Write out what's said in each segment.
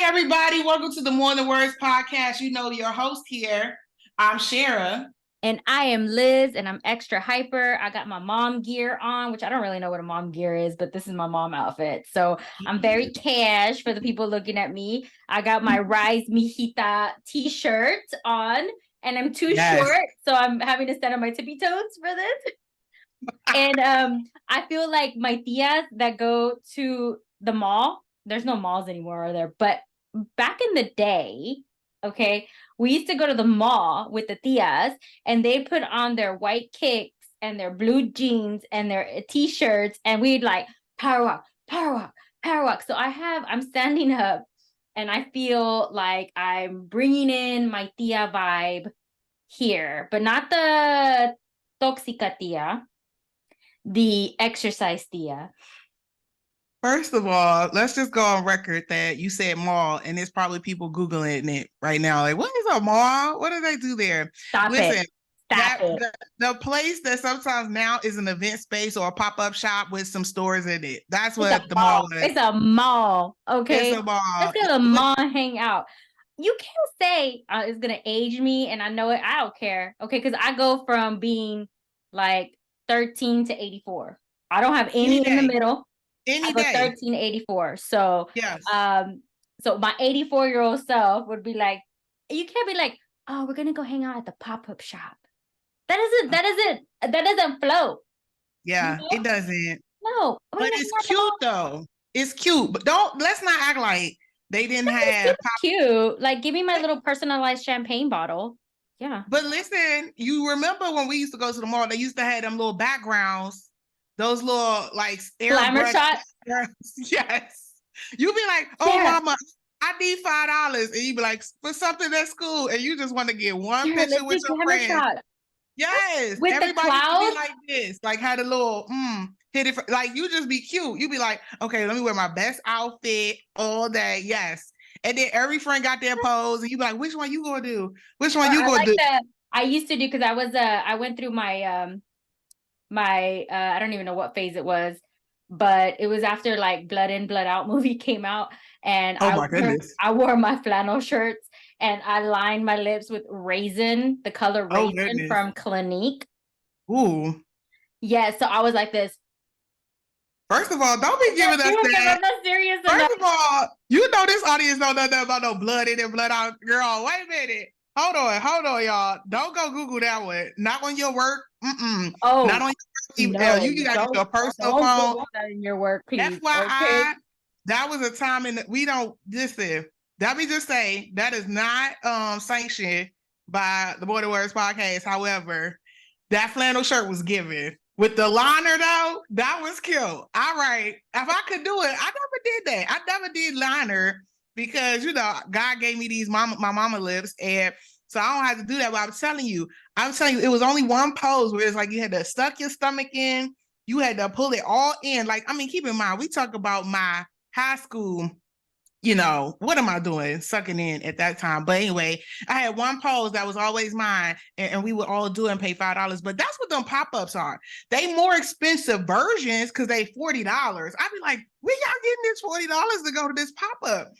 everybody. Welcome to the More Than Words podcast. You know your host here. I'm Shara. And I am Liz, and I'm extra hyper. I got my mom gear on, which I don't really know what a mom gear is, but this is my mom outfit. So I'm very cash for the people looking at me. I got my Rise Mijita t-shirt on, and I'm too short, so I'm having to stand on my tippy toes for this. And I feel like my tias that go to the mall, there's no malls anymore, are there? But back in the day, okay, we used to go to the mall with the tias, and they put on their white kicks and their blue jeans and their t-shirts, and we'd like power walk, power walk, power walk. So I'm standing up, and I feel like I'm bringing in my tia vibe here, but not the toxica tia, the exercise tia. First of all, let's just go on record that you said mall, and there's probably people Googling it right now. Like, what is a mall? What do they do there? Stop it. The place that sometimes now is an event space or a pop-up shop with some stores in it. That's what the mall is. It's a mall, okay? It's a mall. Let's go to the mall and hang out. You can't say it's going to age me, and I know it. I don't care, okay? Because I go from being like 13 to 84. I don't have any in the middle. Any day. 1384. So yes. So my 84-year-old self would be like, you can't be like, oh, we're gonna go hang out at the pop-up shop. That doesn't float. Yeah, you know? It doesn't. No. But it's cute though. It's cute. But let's not act like they didn't have cute. Like, give me my little personalized champagne bottle. Yeah. But listen, you remember when we used to go to the mall, they used to have them little backgrounds. Those little like glamour shots. Yes. You be like, oh mama, I need $5. And you be like, for something that's cool. And you just want to get one picture with your friends. Shot. Yes. With everybody the clouds? Be like this. Like had a little hit it like you just be cute. You be like, okay, let me wear my best outfit all day. Yes. And then every friend got their pose, and you be like, which one you gonna do? Which one you gonna do? I used to do because I went through my I don't even know what phase it was, but it was after like Blood In, Blood Out movie came out, and I wore my flannel shirts, and I lined my lips with raisin, the color raisin from Clinique. Ooh. Yeah, so I was like this. First of all, don't be giving us that. I'm not serious enough. First of all, you know this audience don't know nothing about no Blood In and Blood Out. Girl, wait a minute. Hold on, y'all. Don't go Google that one. Not on your work. Oh, not on your email. You got your personal phone. Don't that in your work, please. FYI, that was a time we don't listen. Let me just say that is not sanctioned by the More Than Words podcast. However, that flannel shirt was given. With the liner though, that was cute. All right. If I could do it, I never did that. I never did liner because, you know, God gave me these my mama lips, and so I don't have to do that. But I'm telling you, it was only one pose where it's like you had to stuck your stomach in. You had to pull it all in. Like, I mean, keep in mind, we talk about my high school, you know, what am I doing? Sucking in at that time. But anyway, I had one pose that was always mine, and we would all do it and pay $5. But that's what them pop-ups are. They more expensive versions because they $40. I'd be like, where y'all getting this $40 to go to this pop-up?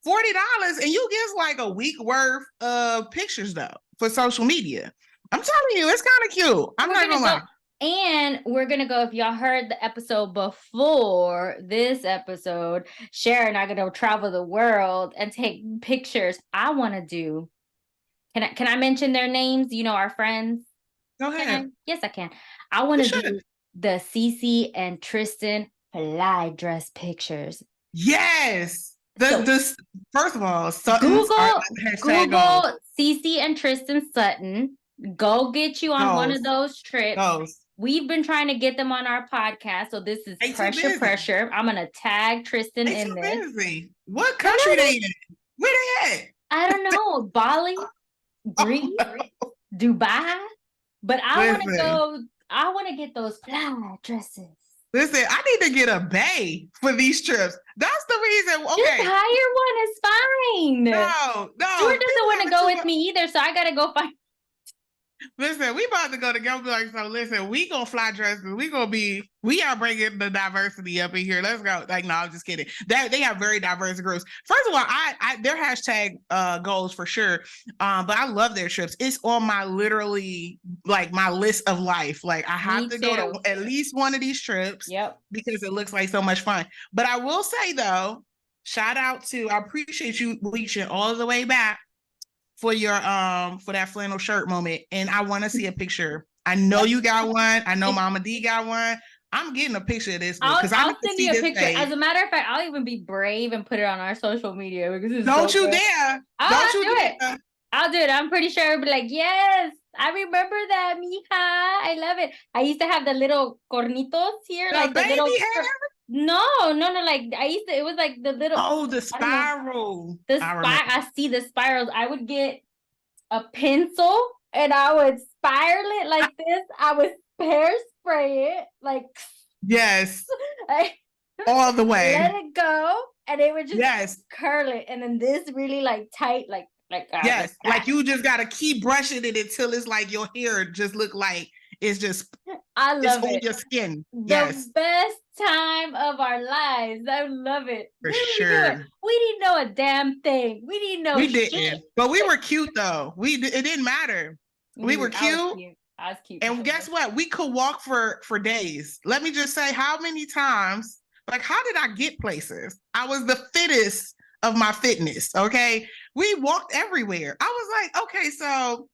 $40, and you get like a week worth of pictures though for social media. I'm telling you, it's kind of cute. I'm not gonna lie. And we're gonna go, if y'all heard the episode before this episode, Sharon and I are gonna travel the world and take pictures. I want to do. Can I mention their names? You know, our friends. Go ahead. Yes, I can. I want to do the Cece and Tristan fly dress pictures. Yes. First of all, Google Cece and Tristan Sutton. Go get you on one of those trips. We've been trying to get them on our podcast, so this is pressure. I'm gonna tag Tristan in this. What country they in? Where they at? I don't know. Bali, Greece, Dubai. But I want to go. I want to get those fly dresses. Listen, I need to get a bay for these trips. That's the reason. Okay. Just hire one. It's fine. No. Stuart doesn't want to go with me either, so I got to go find. Listen, we about to go together. Like, so listen, we gonna fly dresses. We are bringing the diversity up in here. Let's go. Like, no, I'm just kidding. They have very diverse groups. First of all, I their hashtag goals for sure. But I love their trips. It's on my literally like my list of life. Like, I have to go to at least one of these trips. Yep. Because it looks like so much fun. But I will say though, shout out to, I appreciate you reaching all the way back for your for that flannel shirt moment, and I want to see a picture. I know you got one. I know Mama D got one. I'm getting a picture of this one because I'll send you a picture. Day. As a matter of fact, I'll even be brave and put it on our social media because it's don't so you good. dare! I'll do it. I'll do it. I'm pretty sure I'll be like, yes, I remember that, mija. I love it. I used to have the little cornitos here, the like baby the little hair? No, like I used to, it was like the little. Oh, the spiral. I see the spirals. I would get a pencil and I would spiral it like this. I would hairspray it like. Yes. All the way. Let it go. And it would just curl it. And then this really like tight, like yes, like you just gotta keep brushing it until it's like your hair just look like it's just I love it. Your skin. The best time of our lives. I love it. For sure. We didn't know a damn thing. We didn't know shit. Didn't. But we were cute though. It didn't matter. We were cute. I was cute. And guess what? We could walk for days. Let me just say how many times, like how did I get places? I was the fittest of my fitness. Okay. We walked everywhere. I was like, okay, so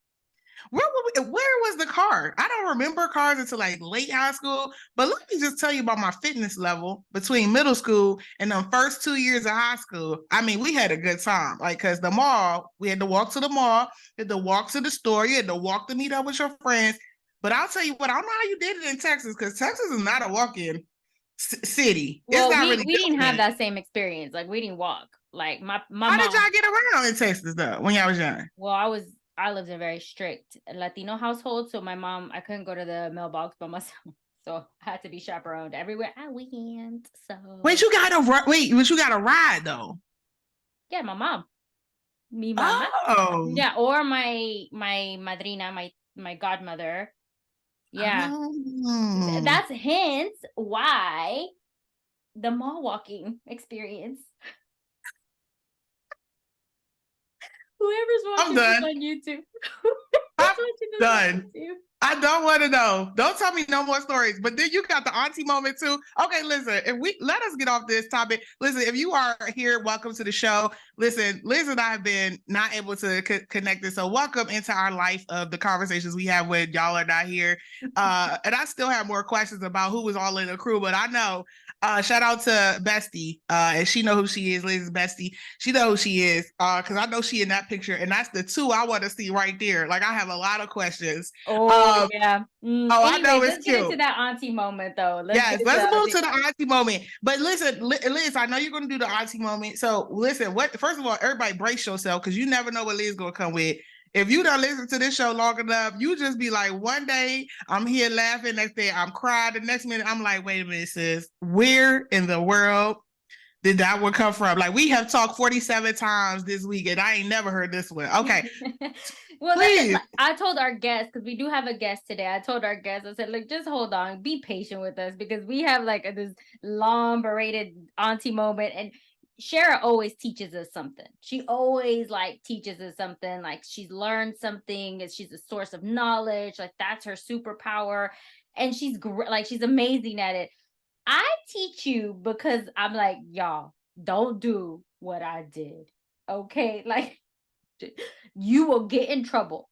where was the car? I don't remember cars until like late high school. But let me just tell you about my fitness level between middle school and the first 2 years of high school. I mean, we had a good time. Like, cause the mall, we had to walk to the mall, you had to walk to the store, you had to walk to meet up with your friends. But I'll tell you what, I don't know how you did it in Texas, because Texas is not a walk-in city. Well, we didn't have that same experience. Like, we didn't walk. Like my How did y'all get around in Texas though when y'all was young? Well, I lived in a very strict Latino household, so my mom, I couldn't go to the mailbox by myself, so I had to be chaperoned everywhere I went. So but you got a ride though. Yeah, my mom, me, mama. Oh, yeah, or my madrina, my godmother. Yeah, that's hence why the mall walking experience. Whoever's watching this on YouTube. I'm done. I don't want to know. Don't tell me no more stories. But then you got the auntie moment too. Okay, listen, let us get off this topic. Listen, if you are here, welcome to the show. Listen, Liz and I have been not able to connect this. So welcome into our life of the conversations we have when y'all are not here. And I still have more questions about who was all in the crew, but I know, shout out to Bestie. And she know who she is, Liz's Bestie. She know who she is, because I know she in that picture. And that's the two I want to see right there. Like, I have a lot of questions. Yeah. Anyway, I know it's let's cute. Get into that auntie moment though. Let's move to the auntie moment. But listen, Liz, I know you're gonna do the auntie moment. So listen, first of all, everybody brace yourself, because you never know what Liz gonna come with. If you don't listen to this show long enough, you just be like, one day I'm here laughing, next day I'm crying, the next minute I'm like, wait a minute, sis, where in the world did that one come from? Like, we have talked 47 times this week and I ain't never heard this one. Okay. Well, I told our guests, because we do have a guest today. I told our guests, I said, look, just hold on, be patient with us, because we have like this long berated auntie moment. And Shara always teaches us something. She always like teaches us something. Like, she's learned something. She's a source of knowledge. Like, that's her superpower. And she's she's amazing at it. I teach you because I'm like, y'all, don't do what I did. Okay. Like, you will get in trouble.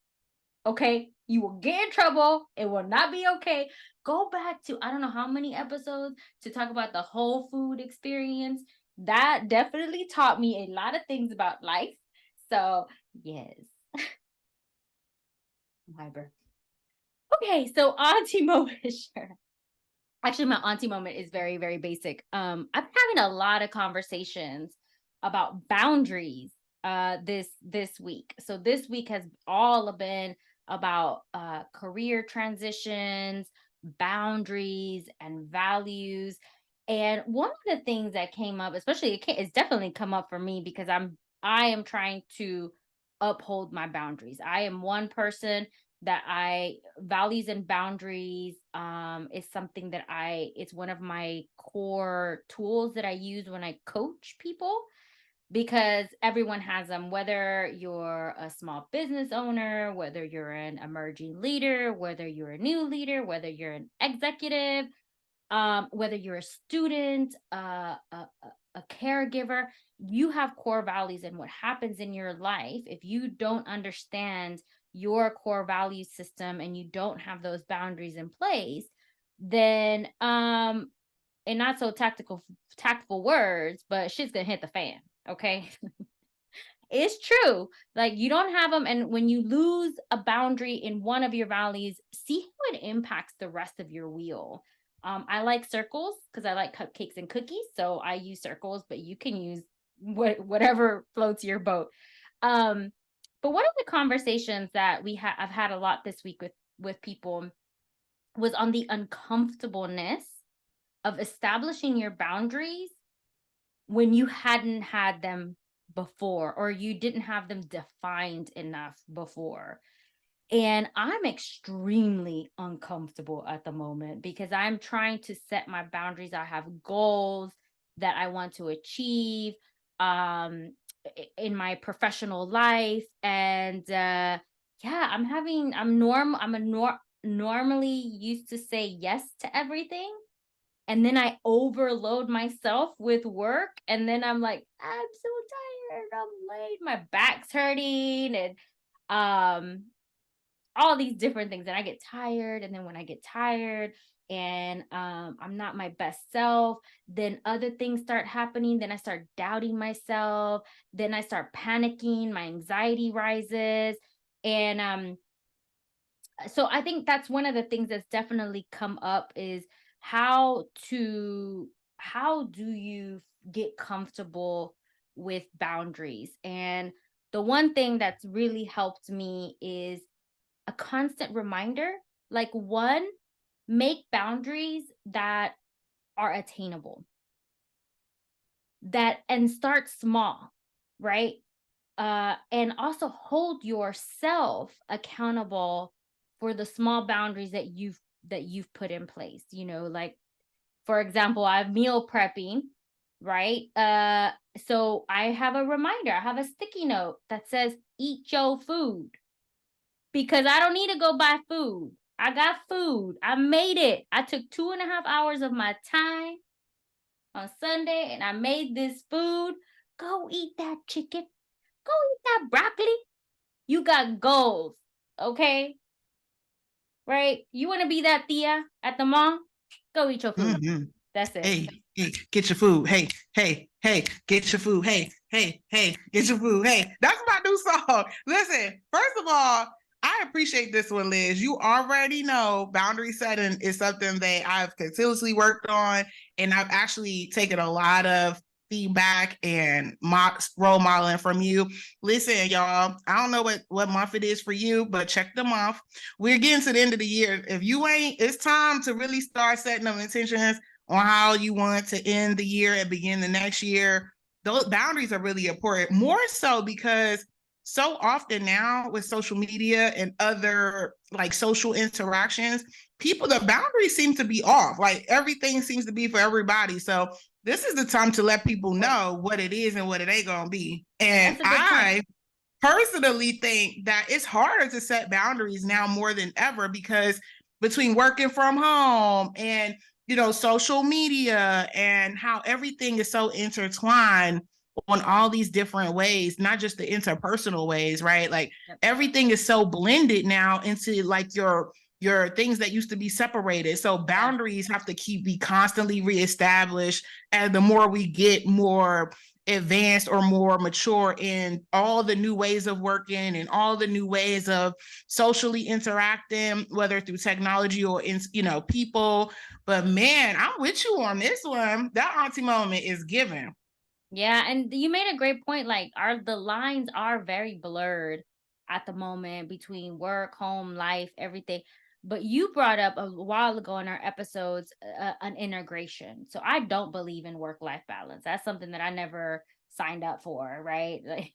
Okay. You will get in trouble. It will not be okay. Go back to, I don't know how many episodes to talk about the whole food experience. That definitely taught me a lot of things about life. So yes. Hyper. Okay. So auntie moment. Sure. Actually, my auntie moment is very, very basic. I've been having a lot of conversations about boundaries this week. So this week has all been about career transitions, boundaries, and values. And one of the things that came up, especially it's definitely come up for me, because I am trying to uphold my boundaries. I am one person values and boundaries is something that it's one of my core tools that I use when I coach people, because everyone has them, whether you're a small business owner, whether you're an emerging leader, whether you're a new leader, whether you're an executive, whether you're a student, a caregiver. You have core values, and what happens in your life if you don't understand your core value system and you don't have those boundaries in place, then and not so tactful words, but shit's gonna hit the fan. Okay. It's true. Like, you don't have them. And when you lose a boundary in one of your values, see how it impacts the rest of your wheel. I like circles because I like cupcakes and cookies. So I use circles, but you can use whatever floats your boat. But one of the conversations that I've had a lot this week with people was on the uncomfortableness of establishing your boundaries when you hadn't had them before, or you didn't have them defined enough before. And I'm extremely uncomfortable at the moment because I'm trying to set my boundaries. I have goals that I want to achieve in my professional life. And normally used to say yes to everything. And then I overload myself with work. And then I'm like, I'm so tired. I'm late. My back's hurting. And all these different things. And I get tired. And then when I get tired and I'm not my best self, then other things start happening. Then I start doubting myself. Then I start panicking. My anxiety rises. And so I think that's one of the things that's definitely come up is how do you get comfortable with boundaries? And the one thing that's really helped me is a constant reminder. Like, one, make boundaries that are attainable, and start small, right? And also hold yourself accountable for the small boundaries that you've put in place. Like, for example, I have meal prepping, right? So I have a reminder. I have a sticky note that says eat your food, because I don't need to go buy food. I got food. I made it. I took 2.5 hours of my time on Sunday and I made this food. Go eat that chicken. Go eat that broccoli. You got goals, okay? Right? You want to be that Thea at the mall? Go eat your food. Mm-hmm. That's it. Hey, get your food. Hey, get your food. Hey, get your food. Hey, that's my new song. Listen, first of all, I appreciate this one, Liz. You already know boundary setting is something that I've continuously worked on, and I've actually taken a lot of feedback and role modeling from you. Listen, y'all, I don't know what month it is for you, but check the month. We're getting to the end of the year. If you ain't, it's time to really start setting them intentions on how you want to end the year and begin the next year. Those boundaries are really important, more so because so often now with social media and other like social interactions, the boundaries seem to be off. Like, everything seems to be for everybody. So this is the time to let people know what it is and what it ain't gonna be. And I personally think that it's harder to set boundaries now more than ever, because between working from home and social media and how everything is so intertwined on all these different ways, not just the interpersonal ways, right? Like, everything is so blended now into like your things that used to be separated. So boundaries have to be constantly reestablished, and the more we get more advanced or more mature in all the new ways of working and all the new ways of socially interacting, whether through technology or in people. But man, I'm with you on this one. That auntie moment is given. Yeah, and you made a great point. Like, the lines are very blurred at the moment between work, home, life, everything. But you brought up a while ago in our episodes an integration. So I don't believe in work-life balance. That's something that I never signed up for, right? Like,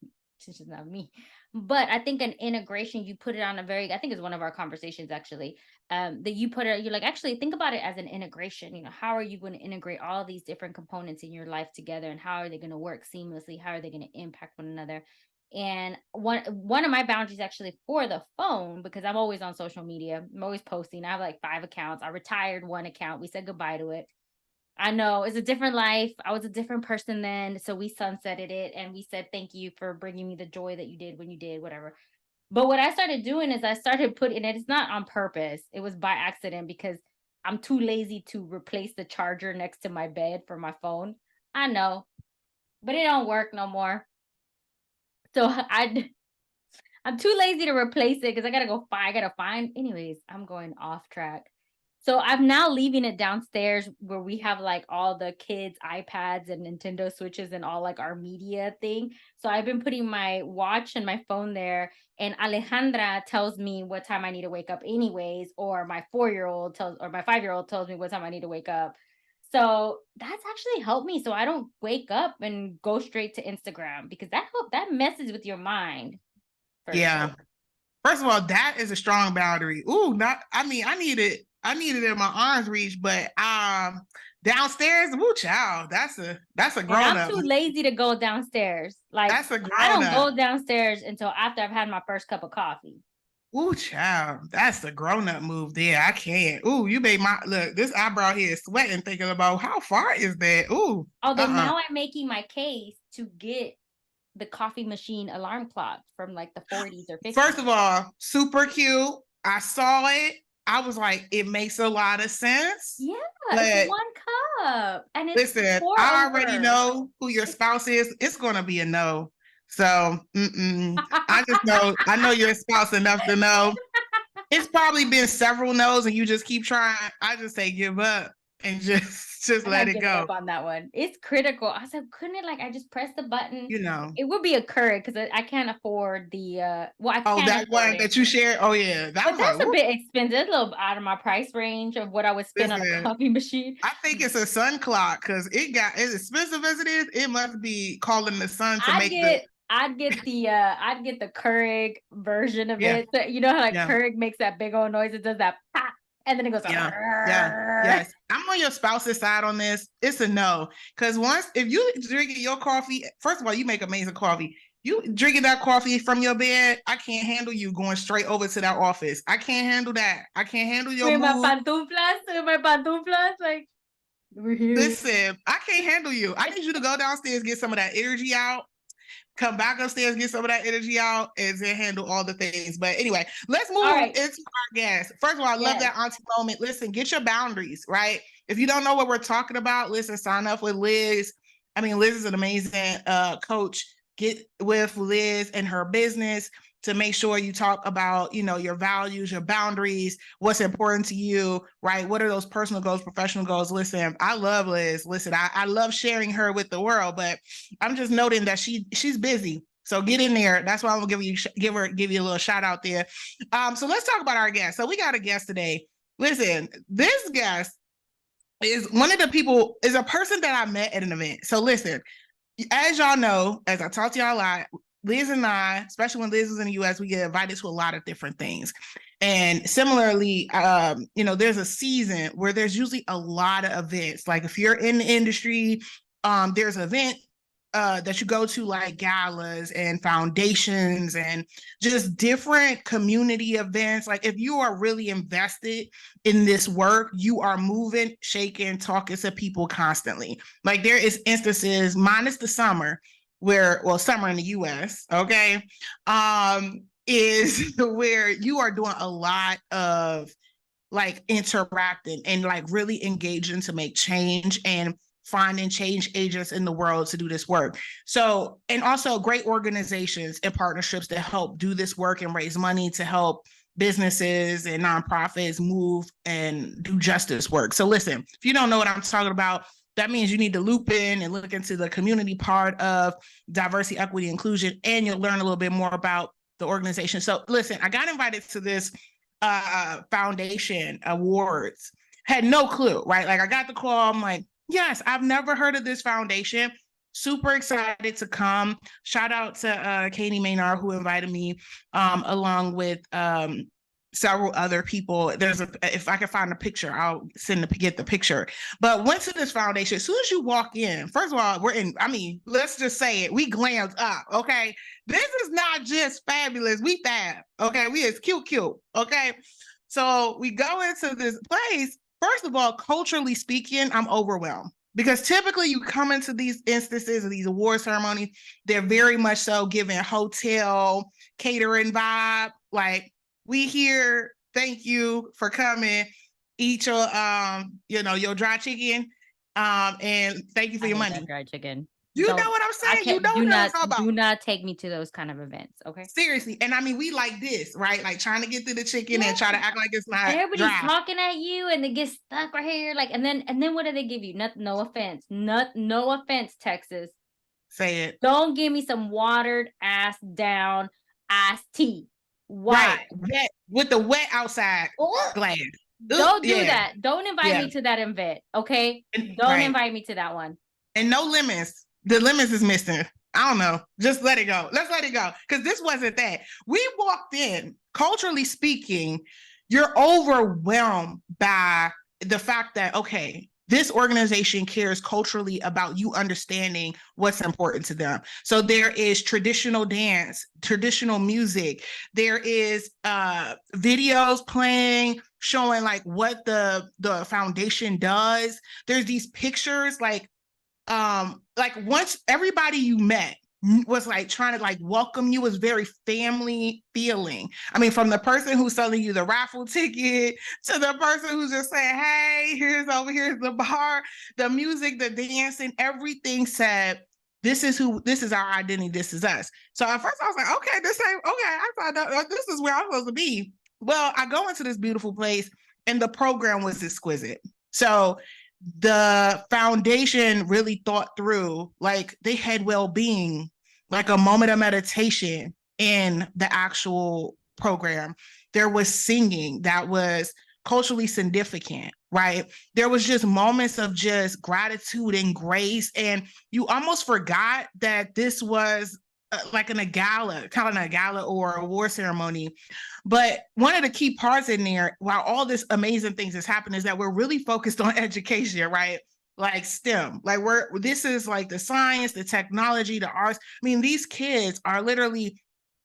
It's just not me. But I think an integration, you put it on a very, I think it's one of our conversations actually, that you put it, you're like, actually think about it as an integration. You know, how are you going to integrate all these different components in your life together, and how are they going to work seamlessly? How are they going to impact one another? And one of my boundaries actually for the phone, because I'm always on social media, I'm always posting. I have like 5 accounts. I retired one account. We said goodbye to it. I know it's a different life. I was a different person then. So we sunsetted it and we said, thank you for bringing me the joy that you did when you did whatever. But what I started doing is I started putting it, it's not on purpose. It was by accident because I'm too lazy to replace the charger next to my bed for my phone. I know, but it don't work no more. So I'm too lazy to replace it because I gotta find. Anyways, I'm going off track. So I'm now leaving it downstairs where we have like all the kids' iPads and Nintendo Switches and all like our media thing. So I've been putting my watch and my phone there, and Alejandra tells me what time I need to wake up anyways, or my 4-year-old tells, or my 5-year-old tells me what time I need to wake up. So that's actually helped me. So I don't wake up and go straight to Instagram, because that messes with your mind. Yeah. Sure. First of all, that is a strong boundary. Ooh, I need it in my arm's reach, but downstairs, woo child, that's a grown I'm up. too lazy to go downstairs. Like, That's a grown I don't up. go downstairs until after I've had my first cup of coffee. Ooh, child, that's the grown up move there. I can't. Ooh, you made my look. This eyebrow here is sweating thinking about how far is that. Ooh. Although now I'm making my case to get the coffee machine alarm clock from like the 40s or 50s. First of all, super cute. I saw it. I was like, it makes a lot of sense. Yeah, it's 1 cup. And it's listen, I already know who your spouse is. It's gonna be a no. So I know your spouse enough to know. It's probably been several no's and you just keep trying. I just say give up and just let it go. Up on that one. It's critical. I said, couldn't it, like, I just press the button? You know, it would be a Keurig because I can't afford the I can't that one that you shared. Oh yeah, that's like, a bit expensive. It's a little out of my price range of what I would spend on a coffee machine. I think it's a sun clock because it got as expensive as it is. It must be calling the sun to I'd get the Keurig version of it. So, you know how like Keurig makes that big old noise? It does that pop, and then it goes. Yes. I'm on your spouse's side on this. It's a no, because if you drinking your coffee, first of all, you make amazing coffee. You drinking that coffee from your bed, I can't handle you going straight over to that office. I can't handle that. I can't handle your my pantuflas, like. Listen, I can't handle you. I need you to go downstairs, get some of that energy out. Come back upstairs, get some of that energy out, and then handle all the things. But anyway, let's move into our guest. First of all, I love that auntie moment. Listen, get your boundaries, right? If you don't know what we're talking about, listen, sign up with Liz. I mean, Liz is an amazing coach. Get with Liz and her business to make sure you talk about, your values, your boundaries, what's important to you, right? What are those personal goals, professional goals? Listen, I love Liz. Listen, I love sharing her with the world, but I'm just noting that she's busy. So get in there. That's why I'm gonna give you a little shout out there. So let's talk about our guest. So we got a guest today. Listen, this guest is is a person that I met at an event. So listen, as y'all know, as I talk to y'all a lot, Liz and I, especially when Liz was in the US, we get invited to a lot of different things. And similarly, there's a season where there's usually a lot of events. Like if you're in the industry, there's an event that you go to, like galas and foundations and just different community events. Like if you are really invested in this work, you are moving, shaking, talking to people constantly. Like there is instances, minus the summer, summer in the US, okay, is where you are doing a lot of like interacting and like really engaging to make change and finding change agents in the world to do this work. So, and also great organizations and partnerships that help do this work and raise money to help businesses and nonprofits move and do justice work. So listen, if you don't know what I'm talking about, that means you need to loop in and look into the community part of diversity, equity, inclusion, and you'll learn a little bit more about the organization. So listen, I got invited to this foundation awards, had no clue, right? Like I got the call, I'm like, yes, I've never heard of this foundation. Super excited to come. Shout out to Katie Maynard, who invited me, along with several other people. If I can find a picture, I'll get the picture. But went to this foundation. As soon as you walk in, first of all, let's just say it. We glammed up, okay? This is not just fabulous. We fab, okay? We is cute, okay? So we go into this place. First of all, culturally speaking, I'm overwhelmed. Because typically you come into these instances of these award ceremonies, they're very much so giving hotel catering vibe. Like, we here, thank you for coming. Eat your your dry chicken. And thank you for your money. Dry chicken. You know what I'm saying? You know what I'm talking about. Do not take me to those kind of events, okay? Seriously. And I mean, we like this, right? Like trying to get through the chicken and try to act like it's not and everybody's dry. talking at you and they get stuck right here. Like, and then what do they give you? No offense. No offense, Texas. Say it. Don't give me some watered ass down iced tea. Why? Right. Wet, with the wet outside glass. Don't do that. Don't invite me to that event, okay? Don't invite me to that one. And no lemons. The lemons is missing. I don't know. Just let it go. Let's let it go. Because this wasn't that. We walked in, culturally speaking, you're overwhelmed by the fact that, okay, this organization cares culturally about you understanding what's important to them. So there is traditional dance, traditional music. There is videos playing, showing like what the foundation does. There's these pictures, like once everybody you met was like trying to like welcome you, was very family feeling. I mean, from the person who's selling you the raffle ticket to the person who's just saying, hey, here's the bar, the music, the dancing, everything said, this is our identity, this is us. So at first I was like, okay, I thought this is where I'm supposed to be. Well, I go into this beautiful place and the program was exquisite. So the foundation really thought through, like they had well-being, like a moment of meditation in the actual program. There was singing that was culturally significant, right? There was just moments of just gratitude and grace. And you almost forgot that this was like a gala or award ceremony. But one of the key parts in there, while all this amazing things is happening, is that we're really focused on education, right? Like STEM, like this is like the science, the technology, the arts. I mean, these kids are literally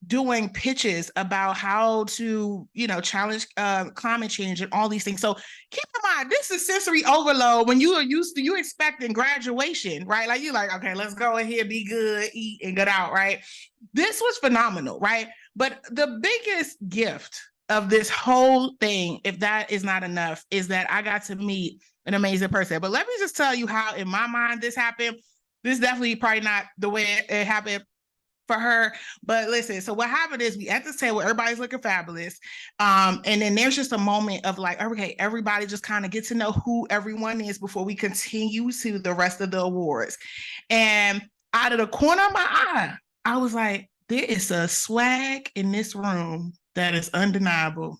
doing pitches about how to, challenge climate change and all these things. So keep in mind, this is sensory overload when you are you expecting graduation, right? Like you're like, okay, let's go in here, be good, eat and get out, right? This was phenomenal, right? But the biggest gift of this whole thing, if that is not enough, is that I got to meet an amazing person. But let me just tell you how, in my mind, this happened. This definitely probably not the way it happened for her. But listen, so what happened is we at this table, everybody's looking fabulous. And then there's just a moment of like, okay, everybody just kind of get to know who everyone is before we continue to the rest of the awards. And out of the corner of my eye, I was like, there is a swag in this room that is undeniable.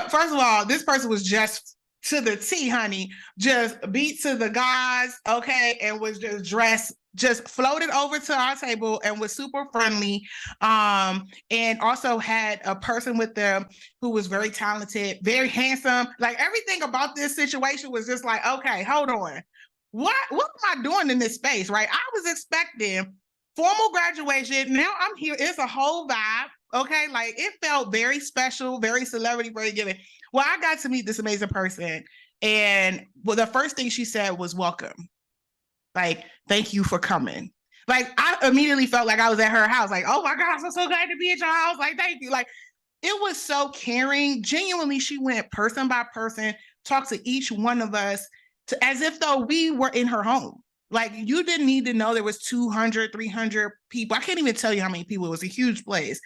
First of all, this person was just to the T, honey, just beat to the gods, okay, and was just dressed, just floated over to our table and was super friendly, and also had a person with them who was very talented, very handsome. Like everything about this situation was just like, okay, hold on. What am I doing in this space, right? I was expecting formal graduation. Now I'm here. It's a whole vibe. Okay. Like it felt very special, very celebrity, very giving. Well, I got to meet this amazing person. And the first thing she said was welcome. Like, thank you for coming. Like I immediately felt like I was at her house. Like, oh my gosh, I'm so glad to be at your house. Like, thank you. Like it was so caring. Genuinely, she went person by person, talked to each one of us as if though we were in her home. Like you didn't need to know there was 200, 300 people. I can't even tell you how many people. It was a huge place,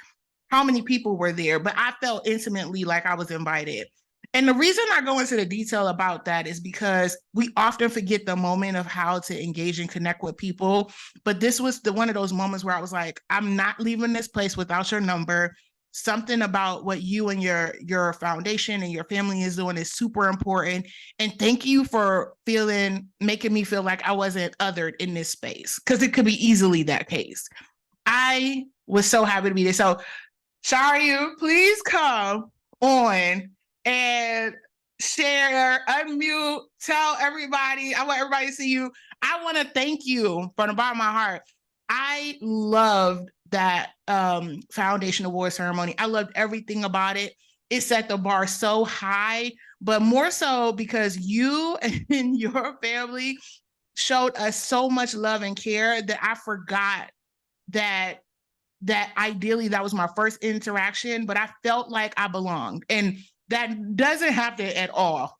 how many people were there, but I felt intimately like I was invited. And the reason I go into the detail about that is because we often forget the moment of how to engage and connect with people. But this was one of those moments where I was like, I'm not leaving this place without your number. something about what you and your foundation and your family is doing is super important. And thank you for making me feel like I wasn't othered in this space, because it could be easily that case. I was so happy to be there. So Sharayu, please come on and share, unmute, tell everybody. I want everybody to see you. I want to thank you from the bottom of my heart. I loved that Foundation Award ceremony. I loved everything about it. It set the bar so high, but more so because you and your family showed us so much love and care that I forgot that ideally that was my first interaction, but I felt like I belonged. And that doesn't happen at all.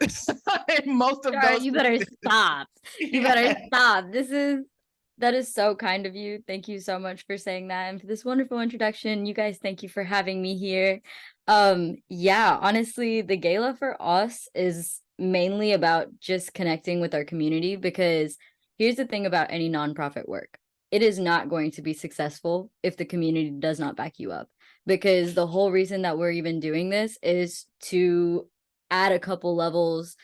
Most of those. You better stop. You better stop. That is so kind of you. Thank you so much for saying that and for this wonderful introduction. You guys, thank you for having me here. Yeah, honestly, the gala for us is mainly about just connecting with our community, because here's the thing about any nonprofit work. It is not going to be successful if the community does not back you up, because the whole reason that we're even doing this is to add a couple levels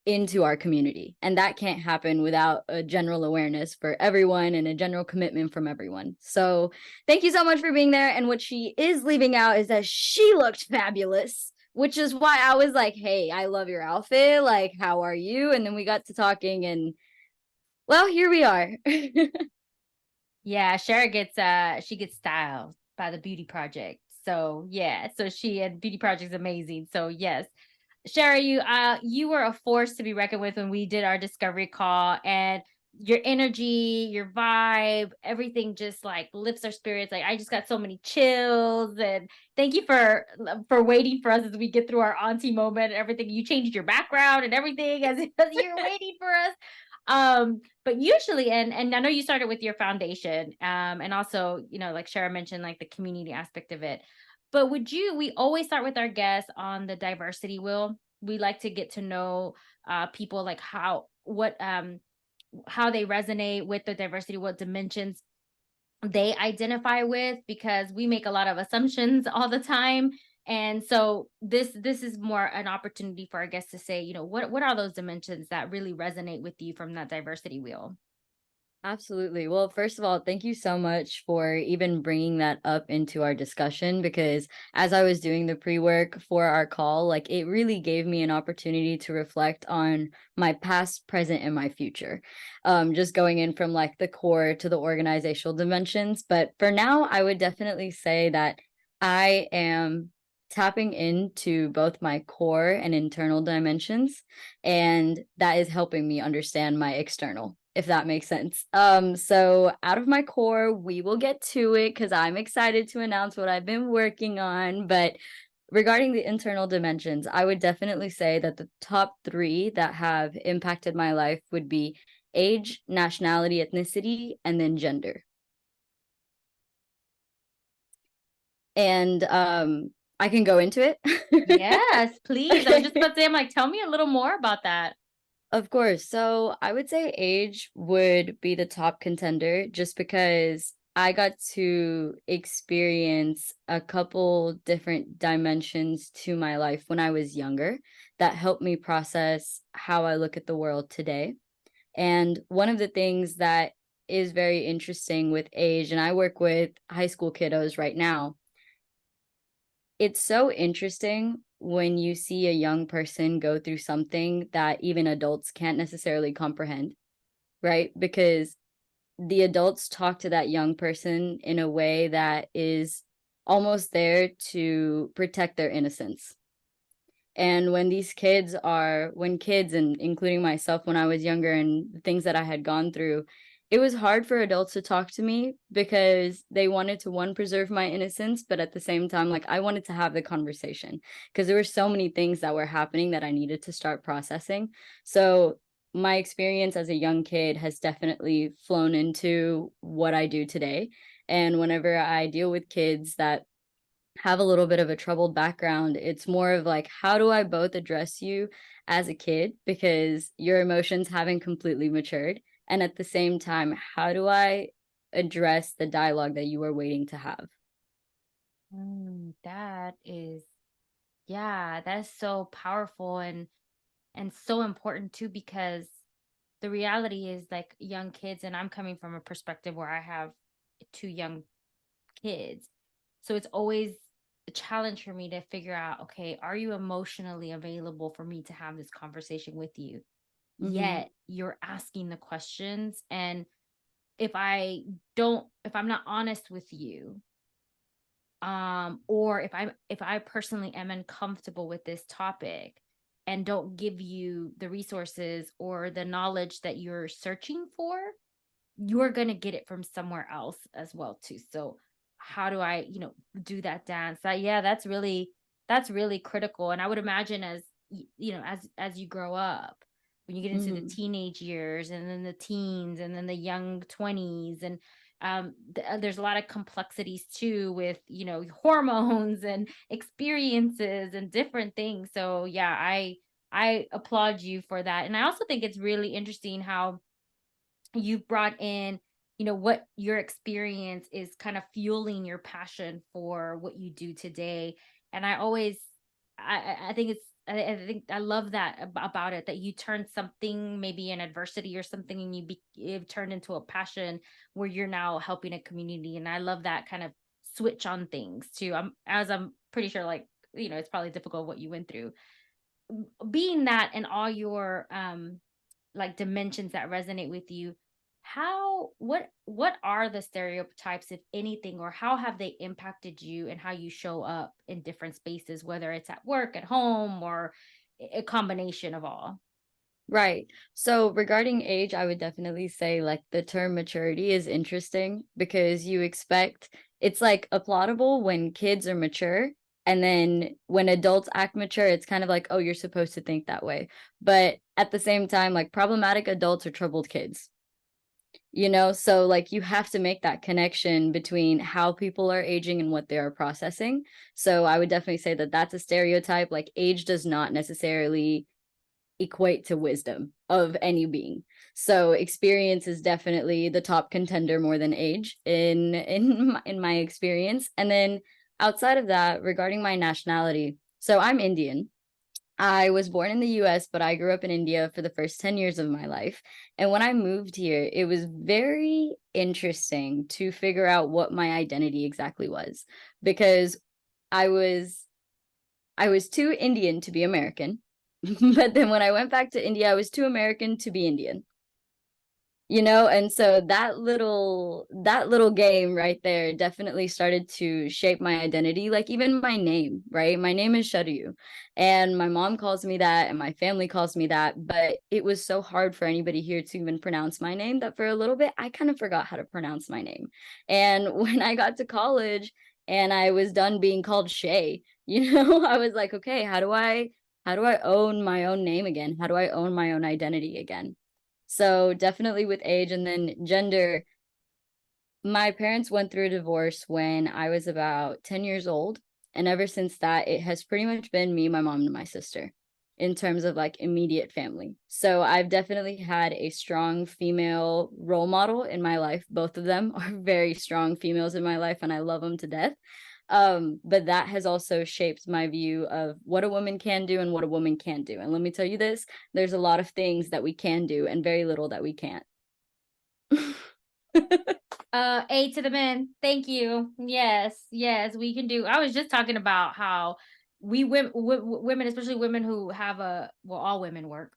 into our community. And that can't happen without a general awareness for everyone and a general commitment from everyone. So thank you so much for being there. And what she is leaving out is that she looked fabulous, which is why I was like, hey, I love your outfit. Like, how are you? And then we got to talking, and well, here we are. Yeah, Shara gets styled by the Beauty Project. So yeah, so she and Beauty Project's amazing. So yes, Shara, you were a force to be reckoned with when we did our discovery call, and your energy, your vibe, everything just like lifts our spirits. Like I just got so many chills, and thank you for waiting for us as we get through our auntie moment and everything. You changed your background and everything as you're waiting for us. But usually, and I know you started with your foundation, and also, like Shara mentioned, like the community aspect of it. But we always start with our guests on the diversity wheel. We like to get to know people, like how they resonate with the diversity, what dimensions they identify with, because we make a lot of assumptions all the time. And so this is more an opportunity for our guests to say, what are those dimensions that really resonate with you from that diversity wheel? Absolutely. Well, first of all, thank you so much for even bringing that up into our discussion, because as I was doing the pre-work for our call, like it really gave me an opportunity to reflect on my past, present, and my future. Just going in from like the core to the organizational dimensions. But for now, I would definitely say that I am tapping into both my core and internal dimensions, and that is helping me understand my external, if that makes sense. So out of my core, we will get to it because I'm excited to announce what I've been working on. But regarding the internal dimensions, I would definitely say that the top 3 that have impacted my life would be age, nationality, ethnicity, and then gender. And I can go into it. Yes, please. I was just about to say, I'm like, tell me a little more about that. Of course. So I would say age would be the top contender, just because I got to experience a couple different dimensions to my life when I was younger that helped me process how I look at the world today. And one of the things that is very interesting with age, and I work with high school kiddos right now, it's so interesting when you see a young person go through something that even adults can't necessarily comprehend, right? Because the adults talk to that young person in a way that is almost there to protect their innocence. And when kids, and including myself when I was younger and the things that I had gone through, it was hard for adults to talk to me because they wanted to, one, preserve my innocence, but at the same time, like I wanted to have the conversation because there were so many things that were happening that I needed to start processing. So my experience as a young kid has definitely flown into what I do today. And whenever I deal with kids that have a little bit of a troubled background, it's more of like, how do I both address you as a kid because your emotions haven't completely matured, and at the same time, how do I address the dialogue that you are waiting to have? That is, yeah, that's so powerful and so important too, because the reality is like young kids, and I'm coming from a perspective where I have two young kids. So it's always a challenge for me to figure out, okay, are you emotionally available for me to have this conversation with you? Mm-hmm. Yet you're asking the questions. And if if I'm not honest with you, or if I personally am uncomfortable with this topic and don't give you the resources or the knowledge that you're searching for, you're going to get it from somewhere else as well too. So how do I, do that dance? Yeah, that's really critical. And I would imagine as as you grow up, when you get into the Mm-hmm. teenage years and then the teens and then the young 20s, and there's a lot of complexities too with hormones and experiences and different things. So yeah, I applaud you for that. And I also think it's really interesting how you brought in, what your experience is kind of fueling your passion for what you do today. And I always, I think I think I love that about it, that you turned something, maybe an adversity or something, and it turned into a passion where you're now helping a community. And I love that kind of switch on things too. I'm pretty sure, like, it's probably difficult what you went through. Being that and all your like dimensions that resonate with you, what are the stereotypes, if anything, or how have they impacted you and how you show up in different spaces, whether it's at work, at home, or a combination of all? Right. So regarding age, I would definitely say like the term maturity is interesting because you expect it's like applaudable when kids are mature. And then when adults act mature, it's kind of like, oh, you're supposed to think that way. But at the same time, like problematic adults are troubled kids, So like you have to make that connection between how people are aging and what they are processing. So I would definitely say that that's a stereotype. Like age does not necessarily equate to wisdom of any being. So experience is definitely the top contender more than age in my experience. And then outside of that, regarding my nationality, so I'm Indian. I was born in the US, but I grew up in India for the first 10 years of my life. And when I moved here, it was very interesting to figure out what my identity exactly was because I was I was too Indian to be American. But then when I went back to India, I was too American to be Indian. And so that little game right there definitely started to shape my identity, like even my name, right? My name is Sharayu, and my mom calls me that and my family calls me that, but it was so hard for anybody here to even pronounce my name that for a little bit I kind of forgot how to pronounce my name. And when I got to college and I was done being called Shay, I was like, okay, how do I own my own name again? How do I own my own identity again? So definitely with age, and then gender. My parents went through a divorce when I was about 10 years old. And ever since that, it has pretty much been me, my mom, and my sister in terms of like immediate family. So I've definitely had a strong female role model in my life. Both of them are very strong females in my life, and I love them to death. But that has also shaped my view of what a woman can do and what a woman can't do. And let me tell you this, there's a lot of things that we can do and very little that we can't. A to the men. Thank you. Yes, yes, we can do. I was just talking about how women, especially women who have all women work,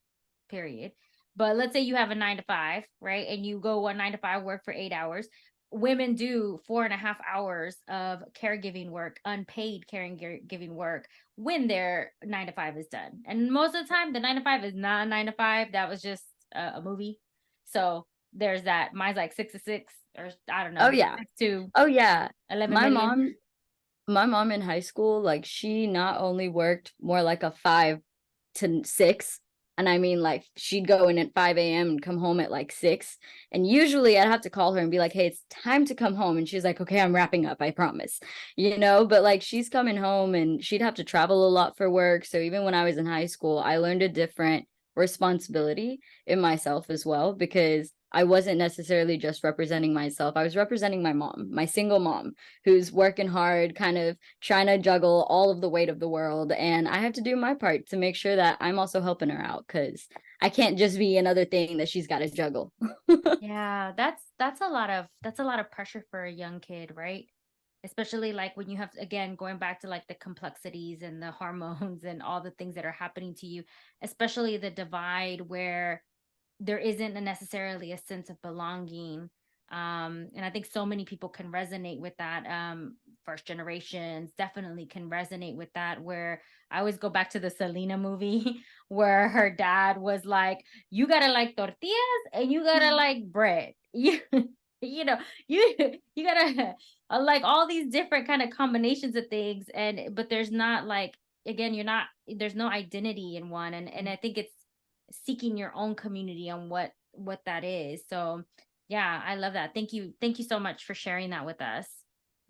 period. But let's say you have a 9 to 5, right? And you go 9 to 5, work for 8 hours. Women do 4.5 hours of caregiving work, unpaid caregiving work, when their 9 to 5 is done. And most of the time, the 9 to 5 is not a 9 to 5. That was just a movie. So there's that. Mine's like 6 to 6, or I don't Oh know, yeah. 6 to Oh yeah. 11 My million. mom, my mom in high school, like she not only worked more like a 5 to 6, and I mean like she'd go in at 5 a.m. and come home at like 6. And usually I'd have to call her and be like, hey, it's time to come home. And she's like, okay, I'm wrapping up, I promise. But like she's coming home and she'd have to travel a lot for work. So even when I was in high school, I learned a different responsibility in myself as well, because I wasn't necessarily just representing myself. I was representing my mom, my single mom, who's working hard, kind of trying to juggle all of the weight of the world. And I have to do my part to make sure that I'm also helping her out, because I can't just be another thing that she's got to juggle. Yeah, that's a lot of pressure for a young kid, right? Especially like when you have, again, going back to like the complexities and the hormones and all the things that are happening to you, especially the divide where there isn't necessarily a sense of belonging. And I think so many people can resonate with that. First generations definitely can resonate with that, where I always go back to the Selena movie where her dad was like, you gotta like tortillas and you gotta like bread. You know, you you gotta like all these different kind of combinations of things. And but there's not like, again, you're not, there's no identity in one. And I think it's seeking your own community on what that is. So yeah, I love that. Thank you so much for sharing that with us.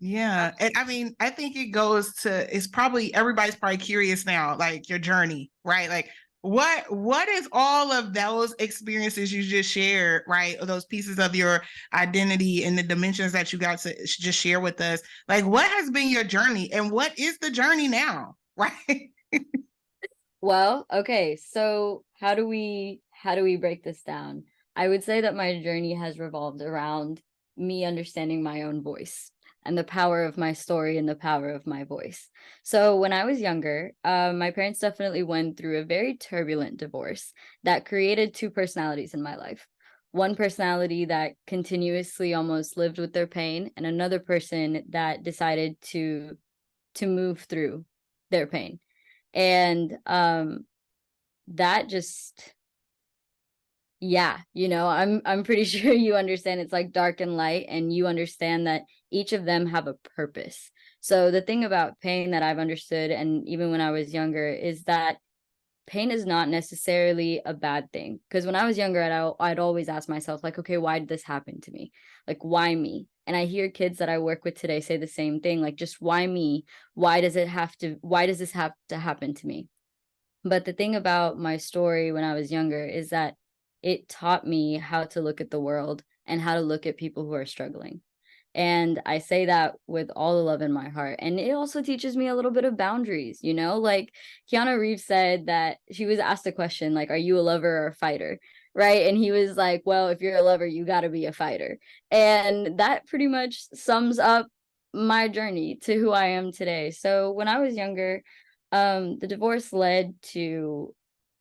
Yeah. And I mean, I think it goes to, it's probably, everybody's probably curious now, like your journey, right? Like what is all of those experiences you just shared, right? Or those pieces of your identity and the dimensions that you got to just share with us. Like what has been your journey and what is the journey now? Right. Well, okay, so how do we break this down? I would say that my journey has revolved around me understanding my own voice and the power of my story and the power of my voice. So when I was younger, my parents definitely went through a very turbulent divorce that created two personalities in my life. One personality that continuously almost lived with their pain, and another person that decided to move through their pain. And that just, yeah, I'm pretty sure you understand it's like dark and light, and you understand that each of them have a purpose. So the thing about pain that I've understood, and even when I was younger, is that pain is not necessarily a bad thing. Because when I was younger, I'd always ask myself, like, okay, why did this happen to me? Like, why me? And I hear kids that I work with today say the same thing, like, just why me? Why does this have to happen to me? But the thing about my story when I was younger is that it taught me how to look at the world and how to look at people who are struggling. And I say that with all the love in my heart. And it also teaches me a little bit of boundaries, like Keanu Reeves said that she was asked a question, like, are you a lover or a fighter? Right. And he was like, well, if you're a lover, you got to be a fighter. And that pretty much sums up my journey to who I am today. So when I was younger, the divorce led to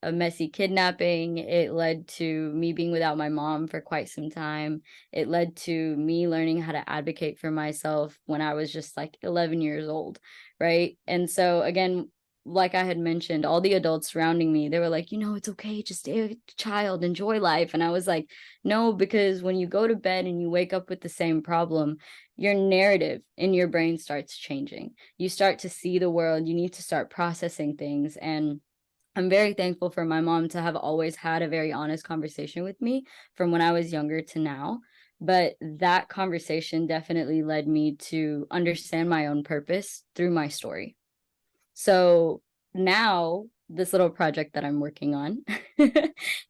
a messy kidnapping. It led to me being without my mom for quite some time. It led to me learning how to advocate for myself when I was just like 11 years old, right? And so again, like I had mentioned, all the adults surrounding me, they were like, it's okay, just stay a child, enjoy life. And I was like, no, because when you go to bed and you wake up with the same problem, your narrative in your brain starts changing. You start to see the world, you need to start processing things. And I'm very thankful for my mom to have always had a very honest conversation with me from when I was younger to now. But that conversation definitely led me to understand my own purpose through my story. So now this little project that I'm working on,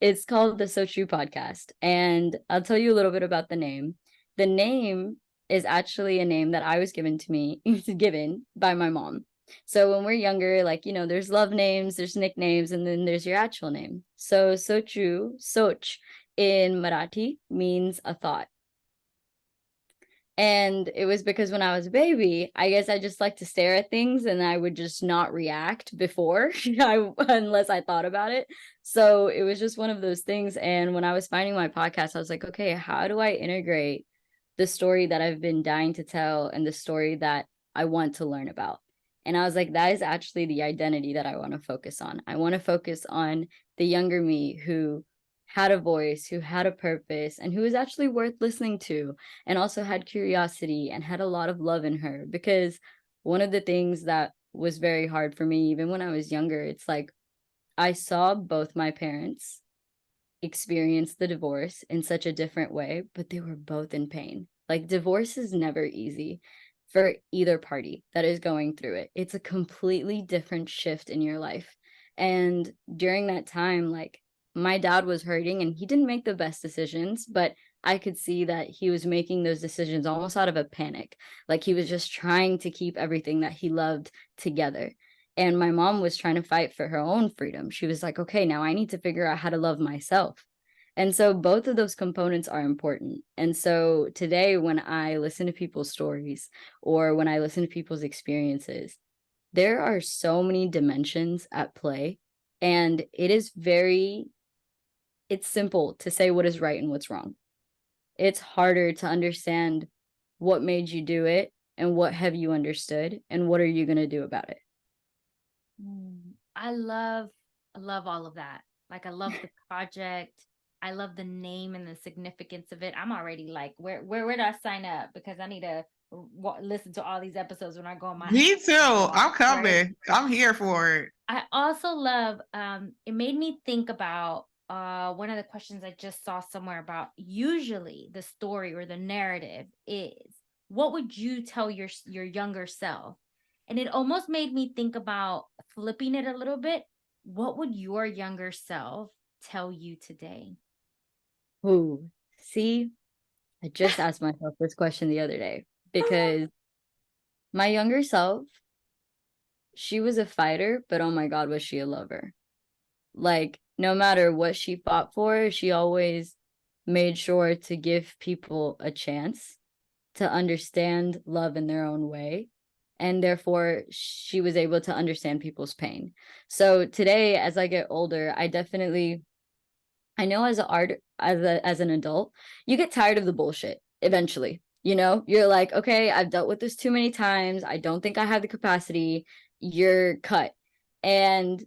it's called the Sochu Podcast. And I'll tell you a little bit about the name. The name is actually a name that I was given by my mom. So when we're younger, like, there's love names, there's nicknames, and then there's your actual name. So Soch in Marathi means a thought. And it was because when I was a baby, I guess I just like to stare at things and I would just not react before unless I thought about it. So it was just one of those things. And when I was finding my podcast, I was like, okay, how do I integrate the story that I've been dying to tell and the story that I want to learn about? And I was like, that is actually the identity that I want to focus on. I want to focus on the younger me who had a voice, who had a purpose, and who was actually worth listening to, and also had curiosity and had a lot of love in her. Because one of the things that was very hard for me, even when I was younger, it's like I saw both my parents experience the divorce in such a different way, but they were both in pain. Like, divorce is never easy for either party that is going through it. It's a completely different shift in your life. And during that time, like, my dad was hurting and he didn't make the best decisions, but I could see that he was making those decisions almost out of a panic. Like he was just trying to keep everything that he loved together. And my mom was trying to fight for her own freedom. She was like, okay, now I need to figure out how to love myself. And so both of those components are important. And so today, when I listen to people's stories or when I listen to people's experiences, there are so many dimensions at play. And it's simple to say what is right and what's wrong. It's harder to understand what made you do it and what have you understood and what are you going to do about it. I love all of that. Like, I love the project. I love the name and the significance of it. I'm already like, where do I sign up? Because I need to listen to all these episodes when I go on my. Me too. I'm coming. Right? I'm here for it. I also love. It made me think about one of the questions I just saw somewhere about. Usually, the story or the narrative is, what would you tell your younger self? And it almost made me think about flipping it a little bit. What would your younger self tell you today? Ooh, see, I just asked myself this question the other day because my younger self, she was a fighter, but oh my God, was she a lover? Like, no matter what she fought for, she always made sure to give people a chance to understand love in their own way. And therefore, she was able to understand people's pain. So today, as I get older, I know as an adult, you get tired of the bullshit eventually. You know, you're like, okay, I've dealt with this too many times. I don't think I have the capacity. You're cut. And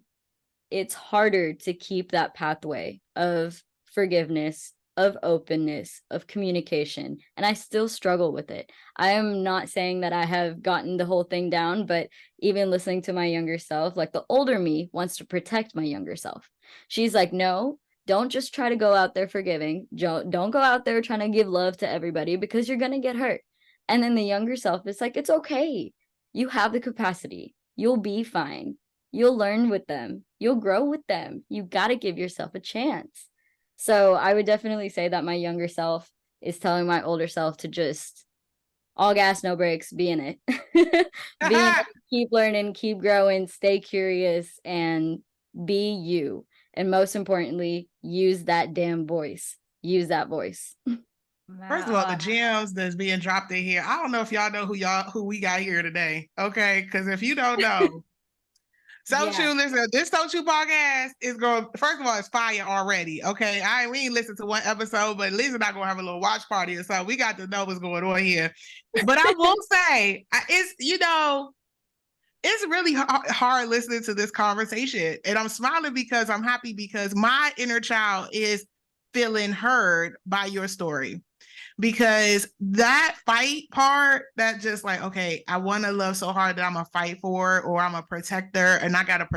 it's harder to keep that pathway of forgiveness, of openness, of communication. And I still struggle with it. I am not saying that I have gotten the whole thing down, but even listening to my younger self, like the older me wants to protect my younger self. She's like, no, don't just try to go out there forgiving. Don't go out there trying to give love to everybody because you're going to get hurt. And then the younger self is like, it's okay. You have the capacity. You'll be fine. You'll learn with them. You'll grow with them. You got to give yourself a chance. So I would definitely say that my younger self is telling my older self to just all gas, no brakes, be in it. Be in it, keep learning, keep growing, stay curious, and be you. And most importantly, use that damn voice. Use that voice. First of all, the gems that's being dropped in here. I don't know if y'all know who we got here today. Okay, because if you don't know, Sochu, listen, this Sochu podcast is going. First of all, it's fire already. Okay, we ain't listened to one episode, but at least we're not gonna have a little watch party or something. We got to know what's going on here. But I will say, it's really hard listening to this conversation, and I'm smiling because I'm happy because my inner child is feeling heard by your story. Because that fight part, that just like, okay, I want to love so hard that I'm a fight for, or I'm a protector, and I gotta,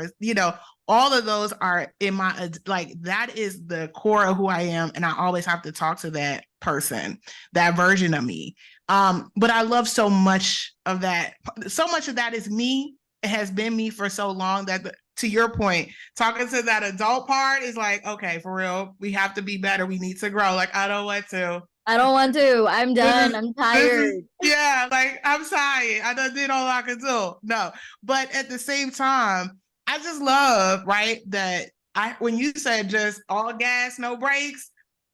all of those are in my, like, that is the core of who I am, and I always have to talk to that person, that version of me. But I love so much of that. So much of that is me. It has been me for so long that to your point, talking to that adult part is like, okay, for real, we have to be better. We need to grow. Like, I don't want to. I'm done. I'm tired. Like, I'm tired. I done did all I could do. No, but at the same time, I just love, right, that when you said just all gas, no brakes,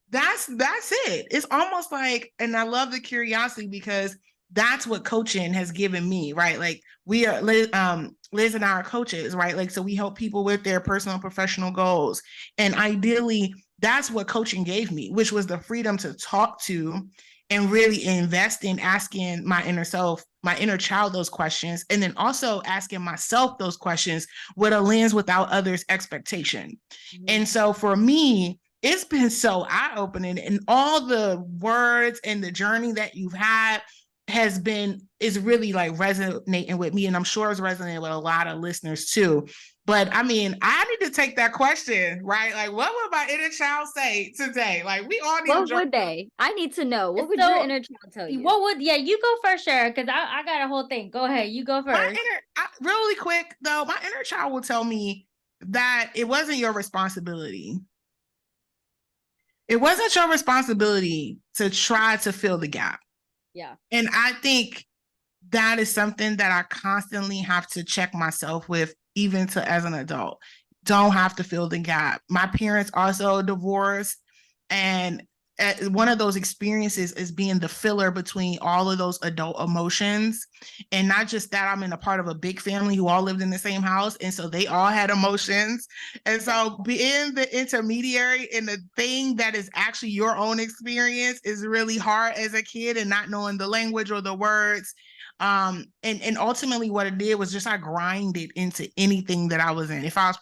that's it. It's almost like, and I love the curiosity because that's what coaching has given me, right? Like, we are Liz and I are coaches, right? Like, so we help people with their personal and professional goals. And ideally, that's what coaching gave me, which was the freedom to talk to and really invest in asking my inner self, my inner child, those questions. And then also asking myself those questions with a lens without others' expectation. Mm-hmm. And so for me, it's been so eye-opening, and all the words and the journey that you've had is really like resonating with me, and I'm sure it's resonating with a lot of listeners too. But I mean, I need to take that question, right? Like, what would my inner child say today? Like, we all need. What would they? I need to know. What would your inner child tell you? You go first, Shara, because I got a whole thing. Go ahead, you go first. Really quick though, my inner child will tell me that it wasn't your responsibility. it wasn't your responsibility to try to fill the gap. Yeah. And I think that is something that I constantly have to check myself with, even to as an adult. Don't have to fill the gap. My parents also divorced, and one of those experiences is being the filler between all of those adult emotions. And not just that, I'm in a part of a big family who all lived in the same house, and so they all had emotions. And so being the intermediary in the thing that is actually your own experience is really hard as a kid, and not knowing the language or the words. And ultimately what it did was just I grinded into anything that I was in. If I was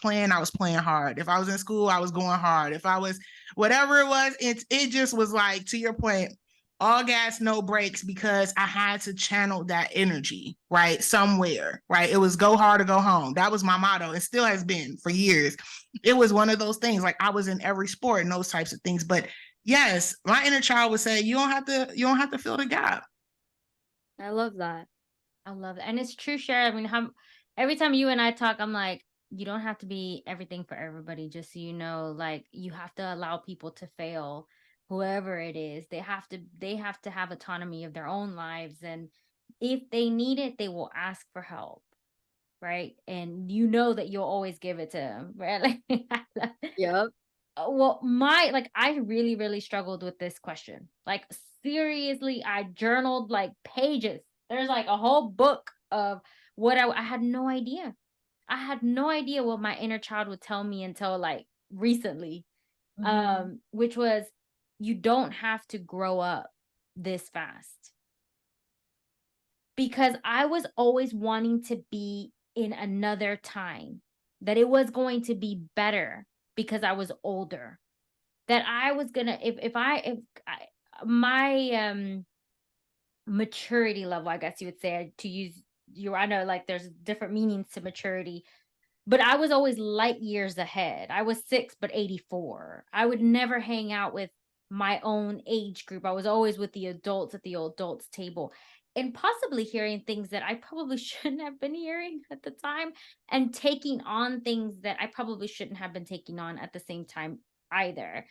playing hard. If I was in school, I was going hard. If I was whatever it was, it just was like, to your point, all gas, no brakes, because I had to channel that energy, right? Somewhere, right? It was go hard or go home. That was my motto. It still has been for years. It was one of those things, like I was in every sport and those types of things. But yes, my inner child would say, you don't have to fill the gap. I love that. I love it. And it's true, Cher. I mean, every time you and I talk, I'm like, you don't have to be everything for everybody, just so you know, like you have to allow people to fail, whoever it is. They have to have autonomy of their own lives. And if they need it, they will ask for help. Right. And you know that you'll always give it to them. Right. Like, Yep. well, I really, really struggled with this question. Like, seriously, I journaled like pages. There's like a whole book of what I had no idea. I had no idea what my inner child would tell me until like recently. Which was, you don't have to grow up this fast. Because I was always wanting to be in another time, that it was going to be better because I was older, that I was gonna, my maturity level, I guess you would say, to use I know like there's different meanings to maturity, but I was always light years ahead. I was 6 but 84. I would never hang out with my own age group. I was always with the adults at the adults table, and possibly hearing things that I probably shouldn't have been hearing at the time, and taking on things that I probably shouldn't have been taking on at the same time either.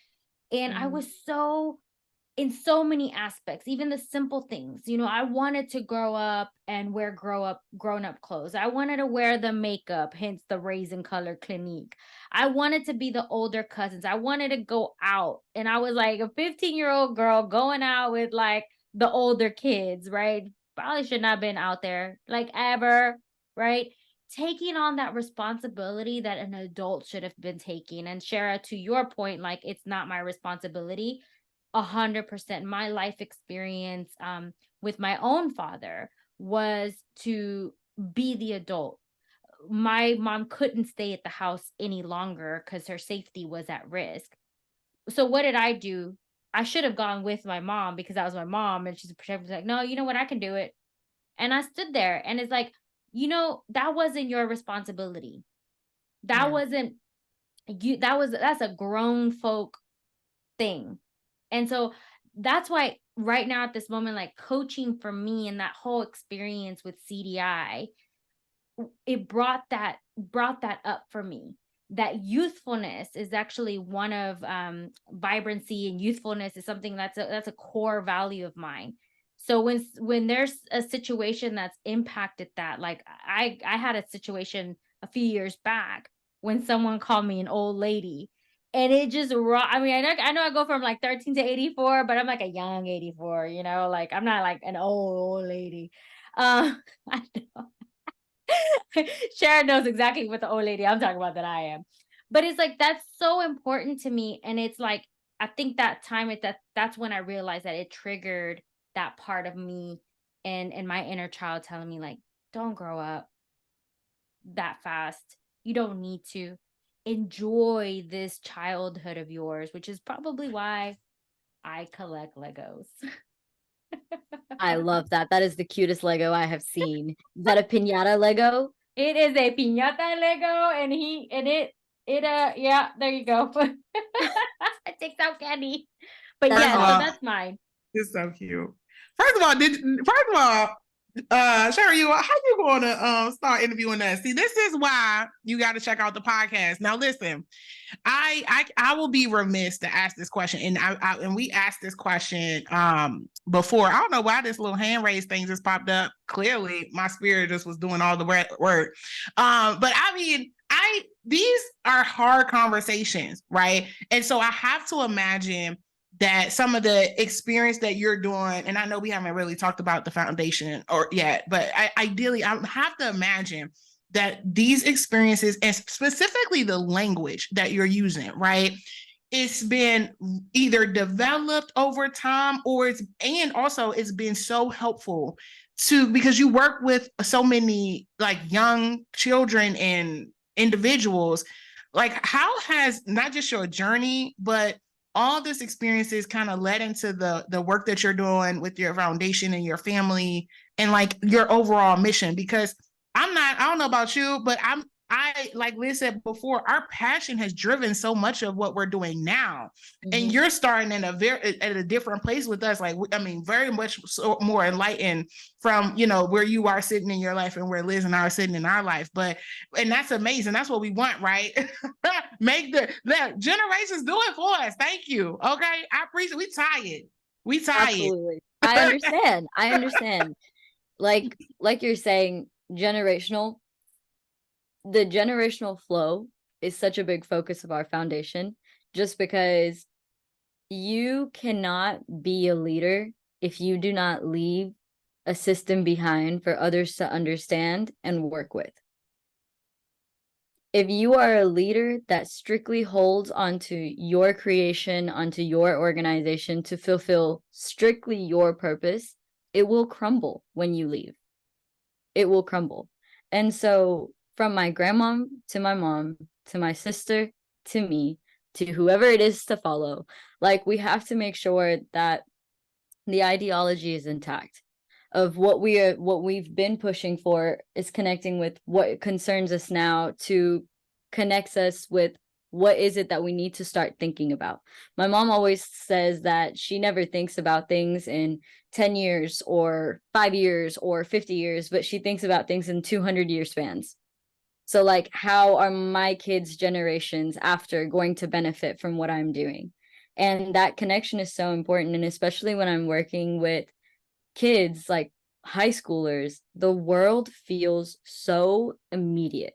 And I was so, in so many aspects, even the simple things, I wanted to grow up and wear grown up clothes. I wanted to wear the makeup, hence the raisin color Clinique. I wanted to be the older cousins. I wanted to go out. And I was like a 15-year-old girl going out with like the older kids, right? Probably should not have been out there like ever, right? Taking on that responsibility that an adult should have been taking. And Shara, to your point, like, it's not my responsibility. 100%. My life experience with my own father was to be the adult. My mom couldn't stay at the house any longer because her safety was at risk. So what did I do? I should have gone with my mom because that was my mom, and she's a protector. Like, no, you know what? I can do it. And I stood there, and it's like, that wasn't your responsibility. That wasn't you. That's a grown folk thing. And so that's why right now at this moment, like, coaching for me and that whole experience with CDI, it brought that up for me. That youthfulness is actually one of vibrancy, and youthfulness is something that's a core value of mine. So when there's a situation that's impacted that, like I had a situation a few years back when someone called me an old lady. And it just I mean, I know I go from like 13 to 84, but I'm like a young 84, like I'm not like an old lady. I know. Sharon knows exactly what the old lady I'm talking about that I am. But it's like, that's so important to me. And it's like, I think that time that's when I realized that it triggered that part of me and my inner child telling me, like, don't grow up that fast. You don't need to. Enjoy this childhood of yours, which is probably why I collect Legos. I love that. That is the cutest Lego I have seen. Is that a piñata Lego? It is a piñata Lego, and yeah, there you go. It takes out candy. But yeah, so that's mine. It's so cute. First of all, Sharayu, how you going to start interviewing us? See, this is why you got to check out the podcast. Now, listen, I will be remiss to ask this question, and and we asked this question before. I don't know why this little hand raise thing just popped up. Clearly, my spirit just was doing all the work. But I mean, these are hard conversations, right? And so I have to imagine that some of the experience that you're doing, and I know we haven't really talked about the foundation or yet, but ideally, I have to imagine that these experiences, and specifically the language that you're using, right? It's been either developed over time, or it's been so helpful because you work with so many like young children and individuals. Like, how has not just your journey, but all this experiences kind of led into the work that you're doing with your foundation and your family and like your overall mission? Because I don't know about you, but I like Liz said before, our passion has driven so much of what we're doing now. Mm-hmm. And you're starting at a different place with us. Like, I mean, very much more enlightened from, where you are sitting in your life and where Liz and I are sitting in our life. And that's amazing. That's what we want, right? Make the generations do it for us. Thank you. Okay. I appreciate it. We tired. Absolutely. I understand. Like you're saying, the generational flow is such a big focus of our foundation, just because you cannot be a leader if you do not leave a system behind for others to understand and work with. If you are a leader that strictly holds onto your creation, onto your organization to fulfill strictly your purpose, it will crumble when you leave. It will crumble. And so from my grandma to my mom, to my sister, to me, to whoever it is to follow, like, we have to make sure that the ideology is intact of what we've been pushing for is connecting with what concerns us now, to connects us with what is it that we need to start thinking about. My mom always says that she never thinks about things in 10 years or 5 years or 50 years, but she thinks about things in 200-year spans. So like, how are my kids' generations after going to benefit from what I'm doing? And that connection is so important. And especially when I'm working with kids, like high schoolers, the world feels so immediate.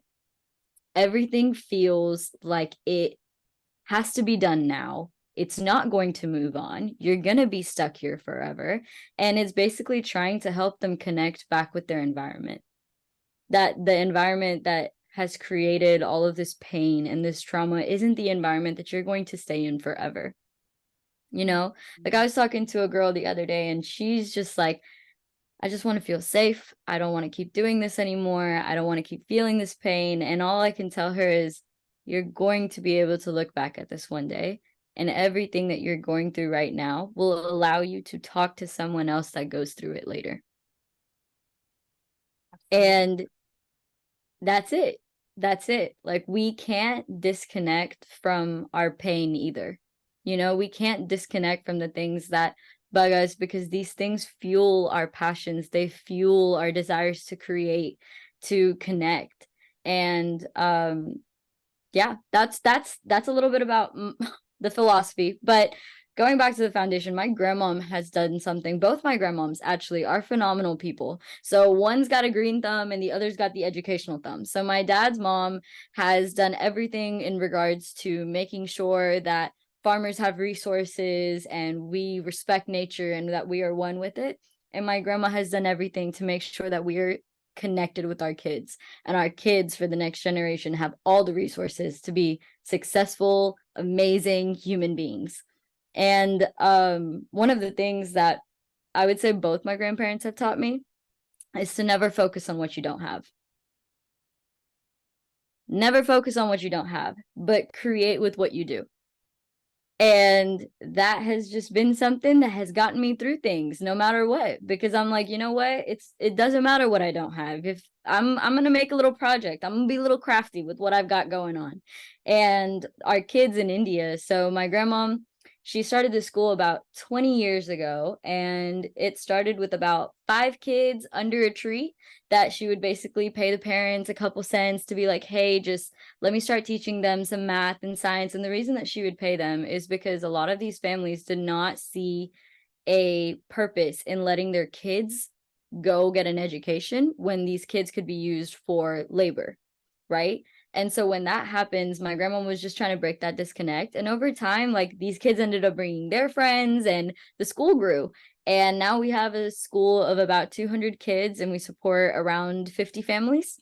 Everything feels like it has to be done now. It's not going to move on. You're going to be stuck here forever. And it's basically trying to help them connect back with their environment. That the environment that has created all of this pain and this trauma isn't the environment that you're going to stay in forever. Like, I was talking to a girl the other day, and she's just like, I just want to feel safe. I don't want to keep doing this anymore. I don't want to keep feeling this pain. And all I can tell her is, you're going to be able to look back at this one day, and everything that you're going through right now will allow you to talk to someone else that goes through it later. And that's it. Like, we can't disconnect from our pain either. We can't disconnect from the things that bug us, because these things fuel our passions. They fuel our desires to create, to connect. And that's a little bit about the philosophy. But going back to the foundation, my grandmom has done something. Both my grandmoms actually are phenomenal people. So one's got a green thumb and the other's got the educational thumb. So my dad's mom has done everything in regards to making sure that farmers have resources and we respect nature and that we are one with it. And my grandma has done everything to make sure that we are connected with our kids, and our kids for the next generation have all the resources to be successful, amazing human beings. And one of the things that I would say both my grandparents have taught me is to never focus on what you don't have. Never focus on what you don't have, but create with what you do. And that has just been something that has gotten me through things no matter what, because I'm like, you know what? It doesn't matter what I don't have. If I'm going to make a little project, I'm going to be a little crafty with what I've got going on. And our kids in India. So my grandma She started the school about 20 years ago, and it started with about 5 kids under a tree that she would basically pay the parents a couple cents to be like, hey, just let me start teaching them some math and science. And the reason that she would pay them is because a lot of these families did not see a purpose in letting their kids go get an education when these kids could be used for labor, right? And so when that happens, my grandma was just trying to break that disconnect. And over time, like these kids ended up bringing their friends and the school grew. And now we have a school of about 200 kids and we support around 50 families.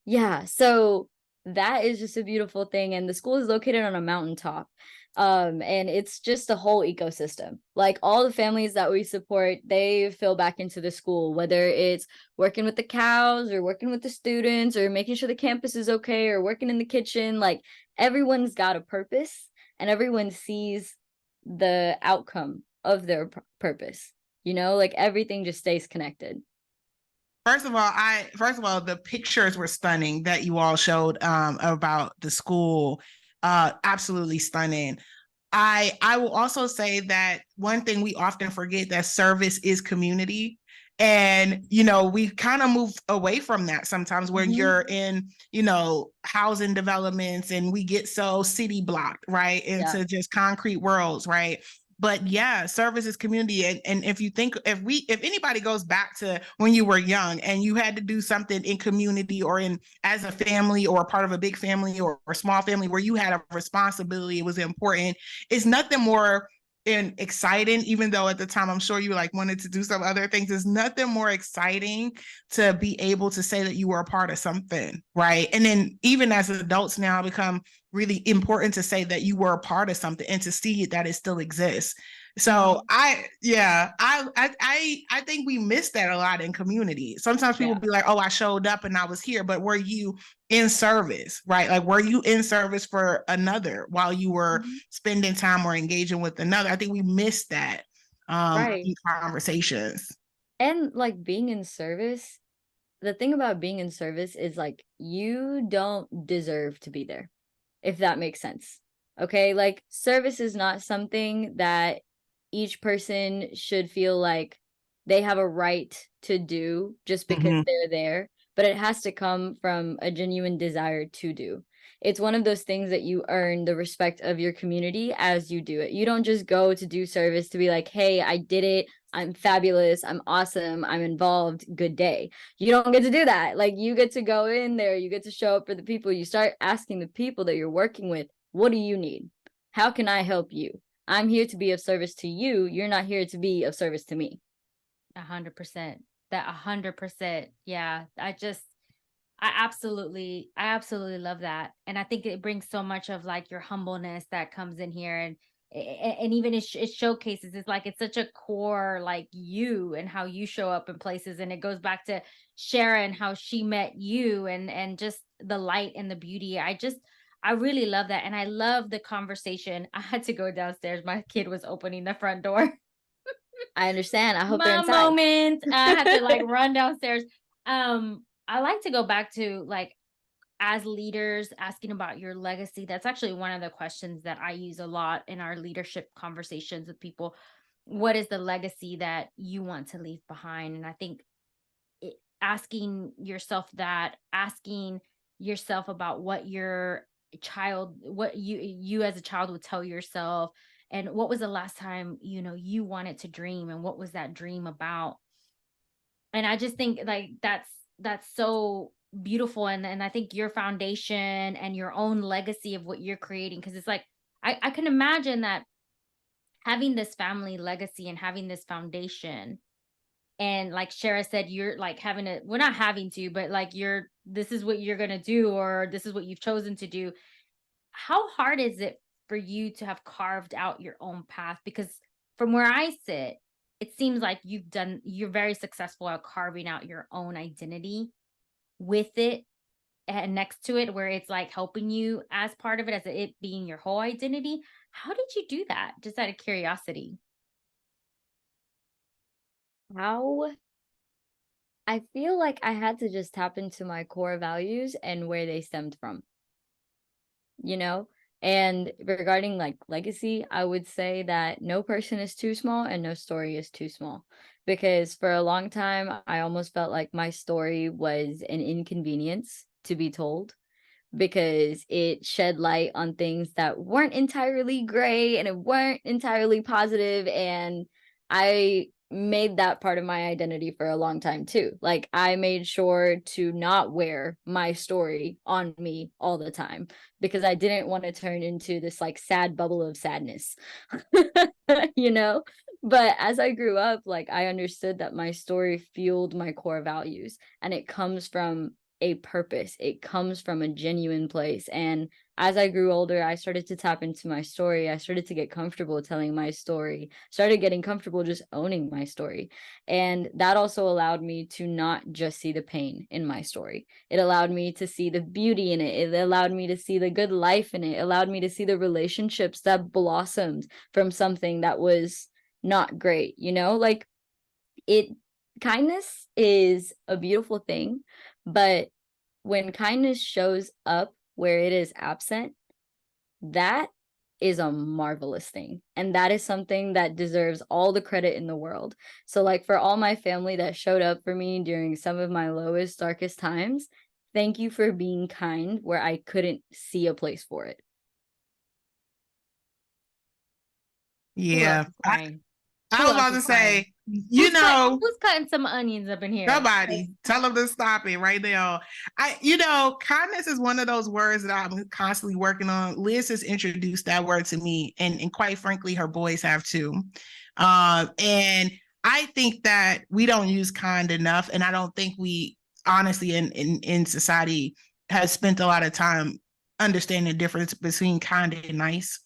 Yeah, so that is just a beautiful thing. And the school is located on a mountaintop. And it's just a whole ecosystem. Like all the families that we support, they fill back into the school, whether it's working with the cows or working with the students or making sure the campus is okay or working in the kitchen. Like everyone's got a purpose and everyone sees the outcome of their purpose. You know, like everything just stays connected. First of all, the pictures were stunning that you all showed about the school. Absolutely stunning. I will also say that one thing we often forget, that service is community. And, we kind of move away from that sometimes where you're in, housing developments and we get so city blocked, right? Into just concrete worlds, right? But yeah, service is community. And if you think, if anybody goes back to when you were young and you had to do something in community or as a family or a part of a big family or a small family where you had a responsibility, it was important. It's nothing more exciting, even though at the time I'm sure you wanted to do some other things. There's nothing more exciting to be able to say that you were a part of something, right? And then even as adults now become really important to say that you were a part of something and to see that it still exists. So I think we miss that a lot in community. Sometimes people be like, oh, I showed up and I was here, but were you in service, right? Like, were you in service for another while you were spending time or engaging with another? I think we miss that in conversations. And like being in service, the thing about being in service is like you don't deserve to be there, if that makes sense. Okay, like service is not something that each person should feel like they have a right to do just because they're there, but it has to come from a genuine desire to do. It's one of those things that you earn the respect of your community as you do it. You don't just go to do service to be like, hey, I did it. I'm fabulous. I'm awesome. I'm involved. Good day. You don't get to do that. Like you get to go in there. You get to show up for the people. You start asking the people that you're working with, what do you need? How can I help you? I'm here to be of service to you. You're not here to be of service to me. 100%. That 100%. Yeah. I absolutely love that. And I think it brings so much of like your humbleness that comes in here. And even it showcases, it's like, it's such a core, like you and how you show up in places. And it goes back to Shara and how she met you and just the light and the beauty. I really love that. And I love the conversation. I had to go downstairs. My kid was opening the front door. I understand. I hope My they're inside. moment. I had to like run downstairs. I like to go back to like, as leaders, asking about your legacy. That's actually one of the questions that I use a lot in our leadership conversations with people. What is the legacy that you want to leave behind? And I think asking yourself about what you as a child would tell yourself, and what was the last time you wanted to dream, and what was that dream about? And I just think like that's so beautiful. And I think your foundation and your own legacy of what you're creating, because it's like I can imagine that having this family legacy and having this foundation, and like Shara said, you're like we're not having to, but like this is what you're gonna do, or this is what you've chosen to do. How hard is it for you to have carved out your own path? Because from where I sit, it seems like you're very successful at carving out your own identity with it and next to it, where it's like helping you as part of it, as it being your whole identity. How did you do that? Just out of curiosity. How? I feel like I had to just tap into my core values and where they stemmed from. You know, And regarding like legacy, I would say that no person is too small and no story is too small. Because for a long time, I almost felt like my story was an inconvenience to be told, because it shed light on things that weren't entirely gray and it weren't entirely positive, and I made that part of my identity for a long time too. Like I made sure to not wear my story on me all the time because I didn't want to turn into this like sad bubble of sadness. you know but as I grew up, like I understood that my story fueled my core values, and it comes from a purpose. It comes from a genuine place. And as I grew older, I started to tap into my story. I started to get comfortable telling my story, started getting comfortable just owning my story. And that also allowed me to not just see the pain in my story. It allowed me to see the beauty in it. It allowed me to see the good life in it. It allowed me to see the relationships that blossomed from something that was not great, like it kindness is a beautiful thing, but when kindness shows up where it is absent, that is a marvelous thing. And that is something that deserves all the credit in the world. So, like, for all my family that showed up for me during some of my lowest, darkest times, thank you for being kind where I couldn't see a place for it. Yeah. I was about to say, who's cutting some onions up in here? Nobody. Tell them to stop it right now. Kindness is one of those words that I'm constantly working on. Liz has introduced that word to me, and quite frankly, her boys have too. And I think that we don't use kind enough, and I don't think we honestly in society has spent a lot of time understanding the difference between kind and nice.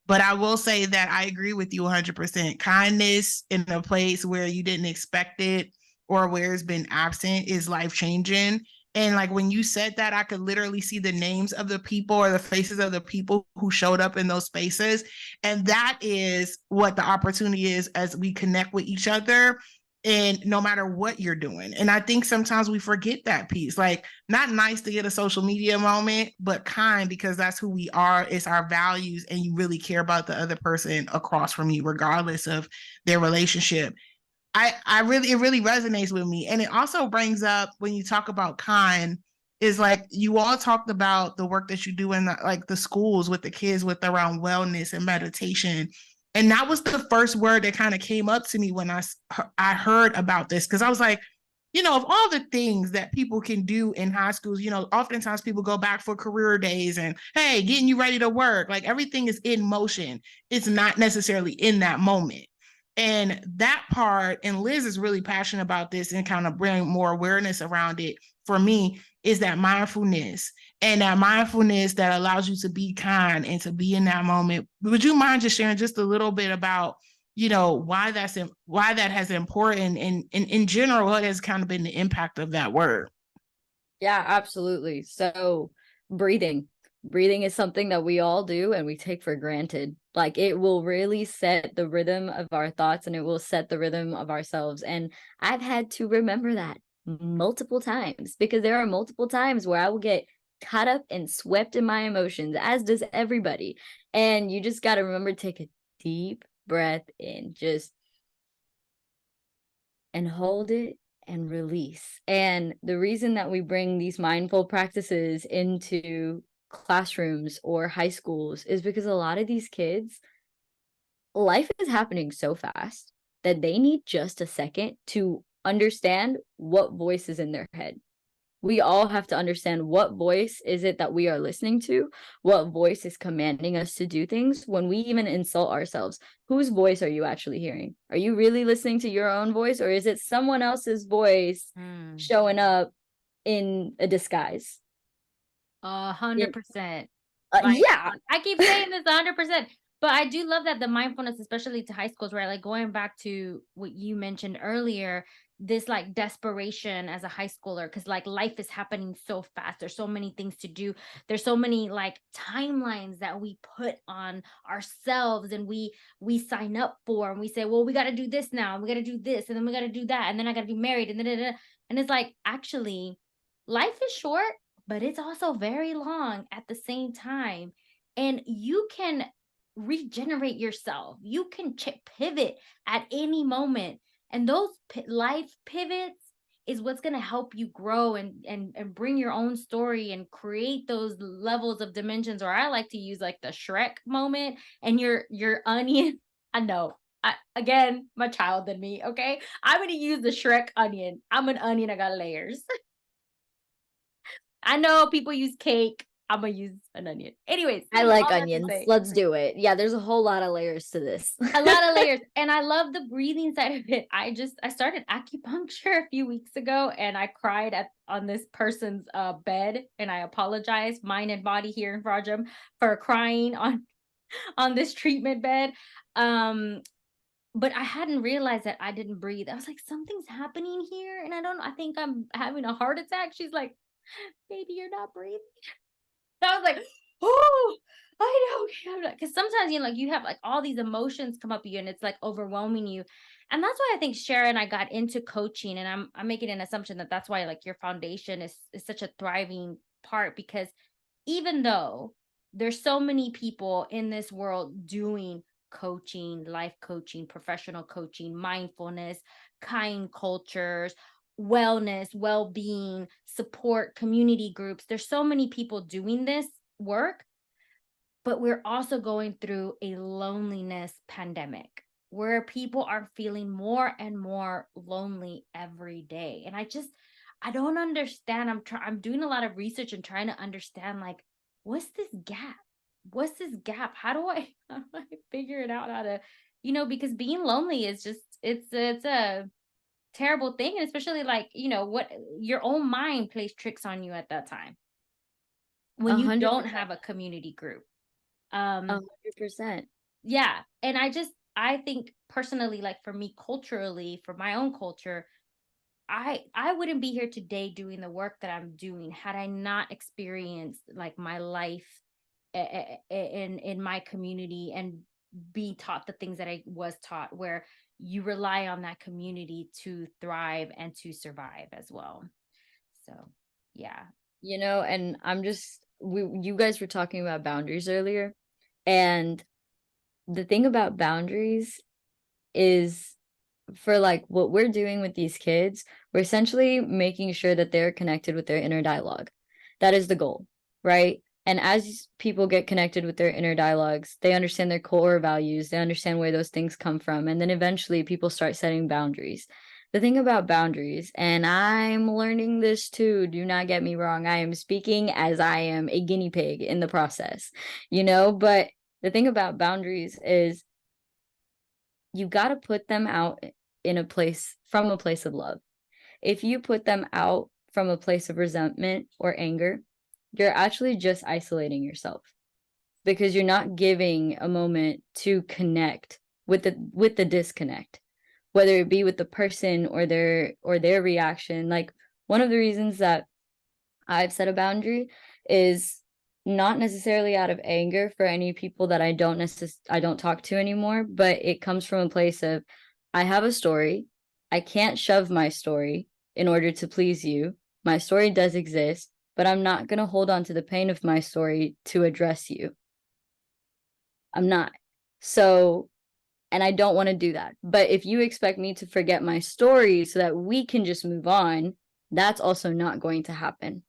But I will say that I agree with you 100%. Kindness in a place where you didn't expect it or where it's been absent is life-changing. And like when you said that, I could literally see the names of the people or the faces of the people who showed up in those spaces. And that is what the opportunity is as we connect with each other, and no matter what you're doing. And I think sometimes we forget that piece. Like, not nice to get a social media moment, but kind, because that's who we are. It's our values, and you really care about the other person across from you, regardless of their relationship. It really resonates with me. And it also brings up, when you talk about kind, is like you all talked about the work that you do in the schools with the kids with around wellness and meditation. And that was the first word that kind of came up to me when I heard about this, because I was like, of all the things that people can do in high schools, oftentimes people go back for career days and, hey, getting you ready to work. Like, everything is in motion. It's not necessarily in that moment. And that part, and Liz is really passionate about this and kind of bring more awareness around it for me, is that mindfulness. And that mindfulness that allows you to be kind and to be in that moment. Would you mind just sharing just a little bit about, why that has important, and in general, what has kind of been the impact of that word? Yeah, absolutely. So breathing is something that we all do and we take for granted. Like, it will really set the rhythm of our thoughts, and it will set the rhythm of ourselves. And I've had to remember that multiple times, because there are multiple times where I will get caught up and swept in my emotions, as does everybody. And you just got to remember to take a deep breath in, and hold it and release. And the reason that we bring these mindful practices into classrooms or high schools is because a lot of these kids, life is happening so fast that they need just a second to understand what voice is in their head. We all have to understand what voice is it that we are listening to, what voice is commanding us to do things. When we even insult ourselves, whose voice are you actually hearing? Are you really listening to your own voice, or is it someone else's voice showing up in a disguise? 100%. Yeah. I keep saying this 100%. But I do love that the mindfulness, especially to high schools, right? Like, going back to what you mentioned earlier, this like desperation as a high schooler, because like life is happening so fast. There's so many things to do. There's so many like timelines that we put on ourselves, and we sign up for, and we say, well, we got to do this now, and we got to do this, and then we got to do that, and then I got to be married, and then and it's like, actually, life is short, but it's also very long at the same time. and you can regenerate yourself. You can pivot at any moment. And those life pivots is what's going to help you grow and bring your own story and create those levels of dimensions. Or I like to use like the Shrek moment and your onion. I know. Again, my child than me. Okay. I'm going to use the Shrek onion. I'm an onion. I got layers. I know people use cake. I'm gonna use an onion. Anyways, I like all that to onions. say, Let's do it. Yeah, there's a whole lot of layers to this. a lot of layers. And I love the breathing side of it. I started acupuncture a few weeks ago, and I cried on this person's bed, and I apologize, mind and body here in Frajum, for crying on this treatment bed. But I hadn't realized that I didn't breathe. I was like, something's happening here, and I think I'm having a heart attack. She's like, baby, you're not breathing. I was like, oh, I know. Because sometimes, like you have like all these emotions come up to you and it's like overwhelming you. And that's why I think Shara and I got into coaching. And I'm making an assumption that that's why like your foundation is such a thriving part, because even though there's so many people in this world doing coaching, life coaching, professional coaching, mindfulness, kind cultures, wellness, well-being, support, community groups. There's so many people doing this work, but we're also going through a loneliness pandemic where people are feeling more and more lonely every day. And I don't understand. I'm doing a lot of research and trying to understand, like, what's this gap? What's this gap? How do I figure it out how to, because being lonely is just, it's a terrible thing. And especially like, what your own mind plays tricks on you at that time when you 100%. don't have a community group. 100%. Yeah. And I think personally, like for me culturally, for my own culture, I wouldn't be here today doing the work that I'm doing had I not experienced like my life in my community and be taught the things that I was taught, where you rely on that community to thrive and to survive as well. So, yeah. And you guys were talking about boundaries earlier. And the thing about boundaries is, for like what we're doing with these kids, we're essentially making sure that they're connected with their inner dialogue. That is the goal, right? And as people get connected with their inner dialogues, they understand their core values, they understand where those things come from, and then eventually people start setting boundaries. The thing about boundaries, and I'm learning this too, do not get me wrong, I am speaking as I am a guinea pig in the process, but the thing about boundaries is you got to put them out from a place of love. If you put them out from a place of resentment or anger, you're actually just isolating yourself, because you're not giving a moment to connect with the disconnect, whether it be with the person or their reaction. Like, one of the reasons that I've set a boundary is not necessarily out of anger for any people that I don't talk to anymore, but it comes from a place of, I have a story. I can't shove my story in order to please you. My story does exist, but I'm not going to hold on to the pain of my story to address you. I'm not. So, and I don't want to do that. But if you expect me to forget my story so that we can just move on, that's also not going to happen.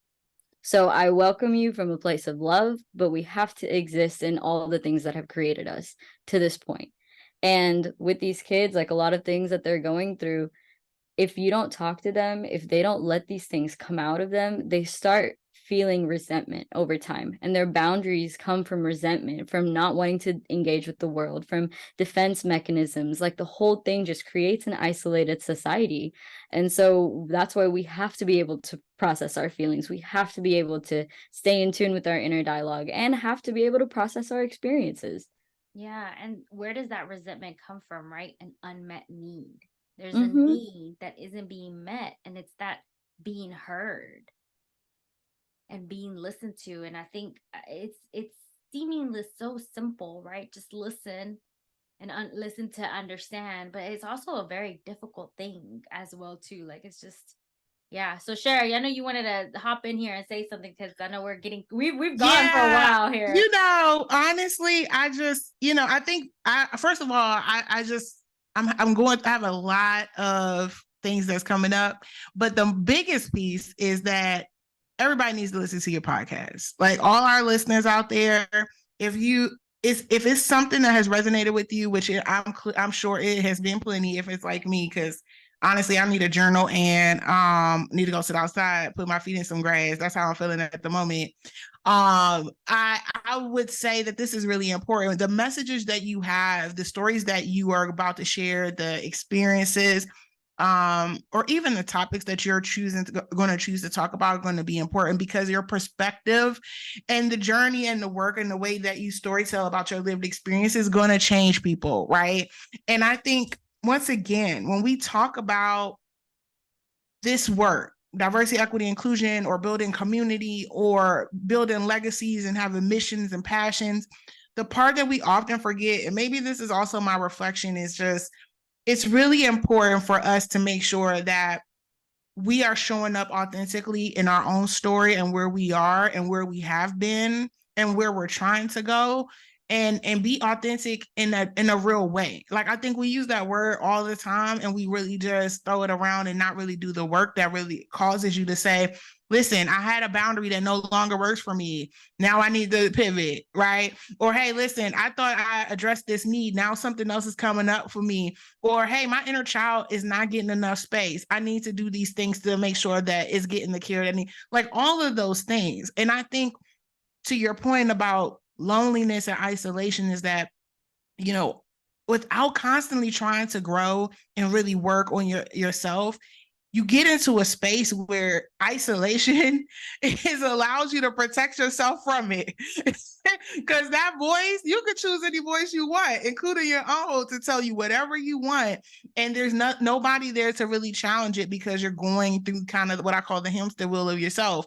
So I welcome you from a place of love, but we have to exist in all the things that have created us to this point. And with these kids, like a lot of things that they're going through, if you don't talk to them, if they don't let these things come out of them, they start feeling resentment over time. And their boundaries come from resentment, from not wanting to engage with the world, from defense mechanisms. Like, the whole thing just creates an isolated society. And so that's why we have to be able to process our feelings. We have to be able to stay in tune with our inner dialogue and have to be able to process our experiences. Yeah. And where does that resentment come from, right? An unmet need. There's Mm-hmm. a need that isn't being met, and it's that being heard and being listened to. And I think it's seemingly so simple, right? Just listen and listen to understand, but it's also a very difficult thing as well too. Like, it's just Yeah. So Sherry, I know you wanted to hop in here and say something because I know we've gone for a while here. Honestly, I think first of all, I'm going to have a lot of things that's coming up, but the biggest piece is that everybody needs to listen to your podcast. Like all our listeners out there, if it's something that has resonated with you, which I'm sure it has been plenty. If it's like me, because honestly, I need a journal and need to go sit outside, put my feet in some grass. That's how I'm feeling at the moment. I would say that this is really important. The messages that you have, the stories that you are about to share, the experiences, or even the topics that you're going to choose to talk about are going to be important because your perspective and the journey and the work and the way that you storytell about your lived experience is going to change people, right? And I think once again, when we talk about this work, diversity, equity, inclusion, or building community or building legacies and having missions and passions, the part that we often forget, and maybe this is also my reflection, is just it's really important for us to make sure that we are showing up authentically in our own story and where we are and where we have been and where we're trying to go, and be authentic in a real way. Like I think we use that word all the time and we really just throw it around and not really do the work that really causes you to say, listen, I had a boundary that no longer works for me. Now I need to pivot, right? Or, hey, listen, I thought I addressed this need. Now something else is coming up for me. Or, hey, my inner child is not getting enough space. I need to do these things to make sure that it's getting the care that I need. Like all of those things. And I think to your point about loneliness and isolation is that, without constantly trying to grow and really work on yourself, you get into a space where isolation allows you to protect yourself from it. Because that voice, you could choose any voice you want, including your own, to tell you whatever you want. And there's nobody there to really challenge it because you're going through kind of what I call the hamster wheel of yourself.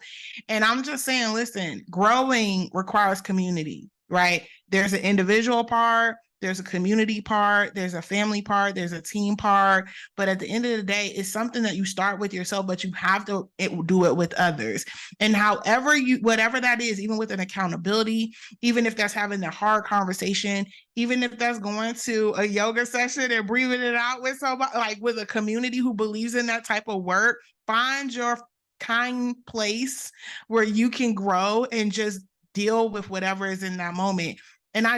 And I'm just saying, listen, growing requires community, right? There's an individual part, there's a community part, there's a family part, there's a team part. But at the end of the day, it's something that you start with yourself, but you have to do it with others. And whatever that is, even with an accountability, even if that's having a hard conversation, even if that's going to a yoga session and breathing it out with somebody, like with a community who believes in that type of work, find your kind place where you can grow and just deal with whatever is in that moment. And I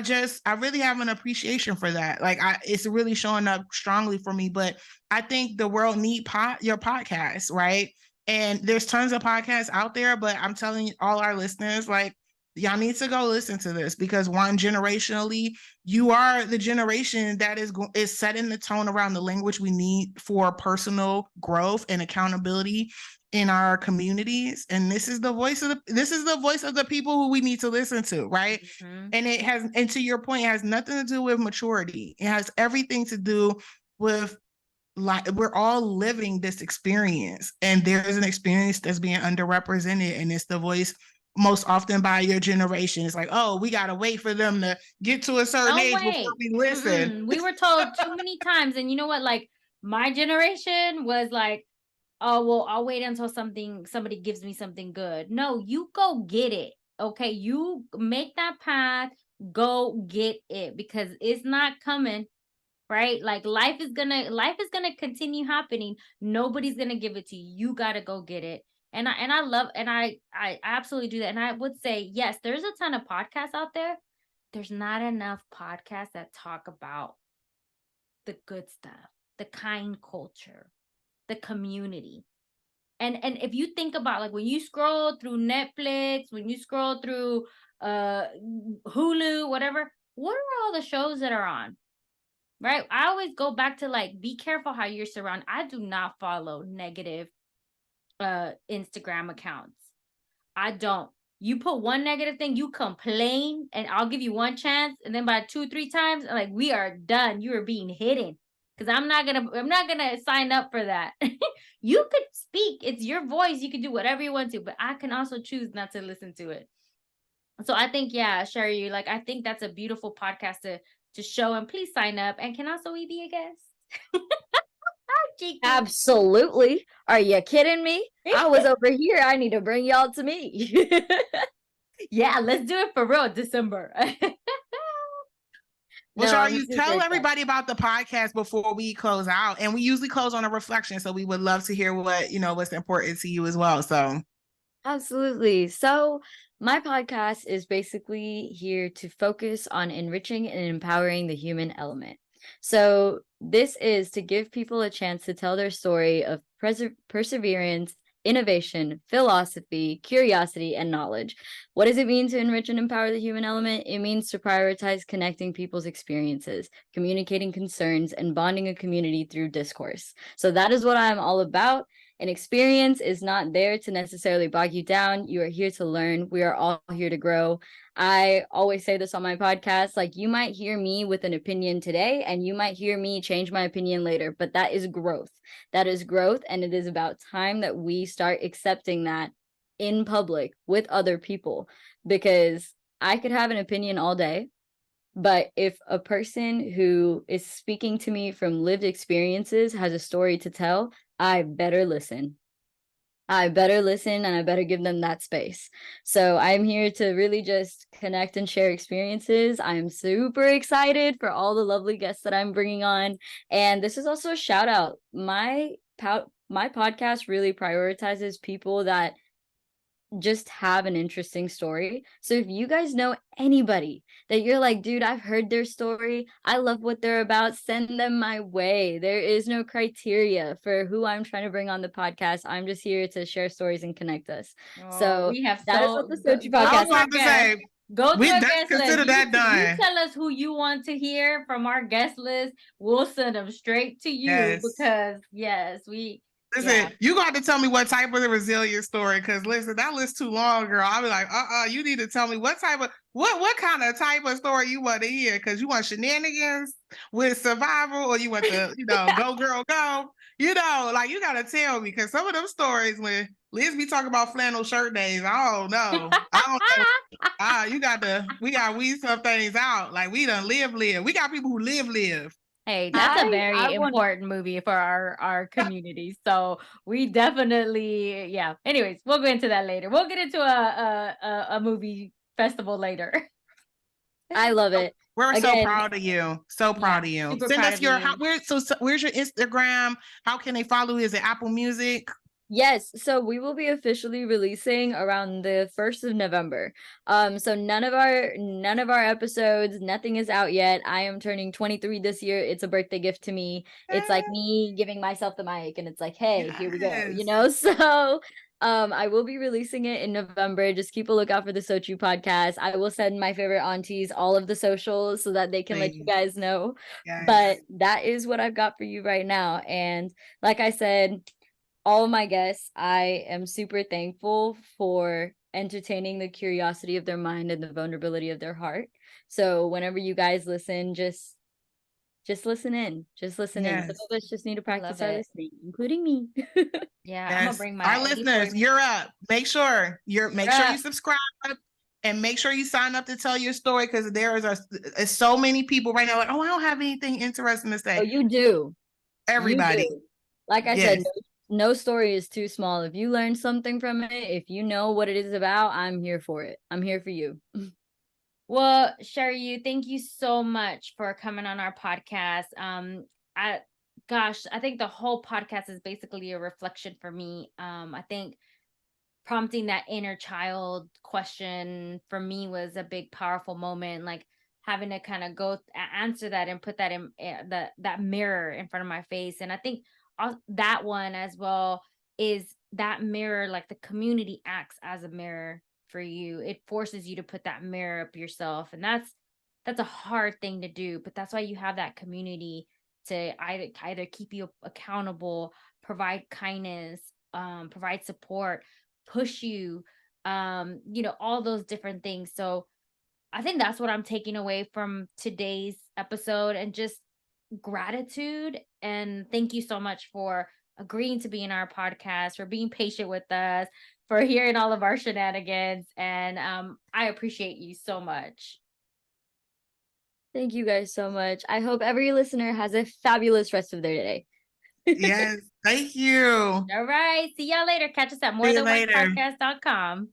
really have an appreciation for that. Like it's really showing up strongly for me, but I think the world need your podcast, right? And there's tons of podcasts out there, but I'm telling all our listeners, like, y'all need to go listen to this because one, generationally, you are the generation that is setting the tone around the language we need for personal growth and accountability in our communities. And this is the voice of the people who we need to listen to, right? Mm-hmm. And to your point, it has nothing to do with maturity. It has everything to do with, like, we're all living this experience, and there is an experience that's being underrepresented, and it's the voice most often by your generation. It's like, oh, we gotta wait for them to get to a certain age before we listen. Mm-mm. We were told too many times, and you know what? Like my generation was like, oh, well, I'll wait until somebody gives me something good. No, you go get it. Okay, you make that path, go get it because it's not coming. Right? Like life is gonna continue happening. Nobody's gonna give it to you. You gotta go get it. And I absolutely do that. And I would say, yes, there's a ton of podcasts out there. There's not enough podcasts that talk about the good stuff, the kind culture, the community. And if you think about, like, when you scroll through Netflix, when you scroll through Hulu, whatever, what are all the shows that are on? Right? I always go back to, like, be careful how you're surrounded. I do not follow negative Instagram accounts. I don't. You put one negative thing, you complain, and I'll give you one chance, and then by 2-3 times, like, we are done. You are being hidden. Because I'm not gonna sign up for that. You could speak. It's your voice. You can do whatever you want to, but I can also choose not to listen to it. So I think, yeah, Sharayu, like, I think that's a beautiful podcast to show, and please sign up. And can also we be a guest? Cheeky. Absolutely. Are you kidding me? I was over here. I need to bring y'all to me. Yeah, let's do it for real, December. Well, No, I'm Sharayu, super tell excited. everybody about the podcast before we close out. And we usually close on a reflection. So we would love to hear what's important to you as well. So Absolutely. So, my podcast is basically here to focus on enriching and empowering the human element. So, this is to give people a chance to tell their story of perseverance, innovation, philosophy, curiosity, and knowledge. What does it mean to enrich and empower the human element? It means to prioritize connecting people's experiences, communicating concerns, and bonding a community through discourse. So, that is what I'm all about. An experience is not there to necessarily bog you down. You are here to learn. We are all here to grow. I always say this on my podcast, like you might hear me with an opinion today and you might hear me change my opinion later, but that is growth. That is growth. And it is about time that we start accepting that in public with other people, because I could have an opinion all day, but if a person who is speaking to me from lived experiences has a story to tell, I better listen. I better listen and I better give them that space. So I'm here to really just connect and share experiences. I'm super excited for all the lovely guests that I'm bringing on. And this is also a shout out. My podcast really prioritizes people that just have an interesting story. So if you guys know anybody that you're like, dude, I've heard their story, I love what they're about, send them my way. There is no criteria for who I'm trying to bring on the podcast. I'm just here to share stories and connect us. So we have that is what the Sochu podcast I was about to say, go to our that's guest list. consider that done. You tell us who you want to hear from our guest list. We'll send them straight to you because we. Listen, you got to tell me what type of the resilient story, because listen, that list's too long, girl. I'll be like, you need to tell me what kind of type of story you want to hear, because you want shenanigans with survival, or you want the, go girl go. You got to tell me, because some of them stories when Liz be talking about flannel shirt days, I don't know. We got to weed some things out. Like we done live. We got people who live. Hey, that's a very important movie for our community. So we definitely, yeah. Anyways, we'll go into that later. We'll get into a movie festival later. I love it. We're so proud of you. So proud of you. Send us your where's your Instagram? How can they follow you? Is it Apple Music? Yes, so we will be officially releasing around the 1st of November. So none of our episodes, nothing is out yet. I am turning 23 this year. It's a birthday gift to me. It's like me giving myself the mic and it's like, hey, here we go, So I will be releasing it in November. Just keep a lookout for the Sochu podcast. I will send my favorite aunties all of the socials so that they can let you guys know. Yes. But that is what I've got for you right now. And like I said, all of my guests, I am super thankful for entertaining the curiosity of their mind and the vulnerability of their heart. So whenever you guys listen, just listen in. Just listen in. Some of us just need to practice our listening, including me. I'm gonna bring my our listeners. You're up. Make sure you subscribe and make sure you sign up to tell your story, because there is so many people right now like, oh, I don't have anything interesting to say. Oh, you do. Everybody. You do. Like I said, no story is too small. If you learn something from it, if you know what it is about, I'm here for it. I'm here for you. Well, Sharayu, thank you so much for coming on our podcast. I think the whole podcast is basically a reflection for me. I think prompting that inner child question for me was a big, powerful moment. Like having to kind of go answer that and put that in that mirror in front of my face. And I think that one as well is that mirror, like the community acts as a mirror for you. It forces you to put that mirror up yourself, and that's a hard thing to do, but that's why you have that community to either keep you accountable, provide kindness, provide support, push you, all those different things. So I think that's what I'm taking away from today's episode, and just gratitude. And thank you so much for agreeing to be in our podcast, for being patient with us, for hearing all of our shenanigans. And I appreciate you so much. Thank you guys so much. I hope every listener has a fabulous rest of their day. Yes. Thank you. All right. See y'all later. Catch us at See you later. morethanworkpodcast.com.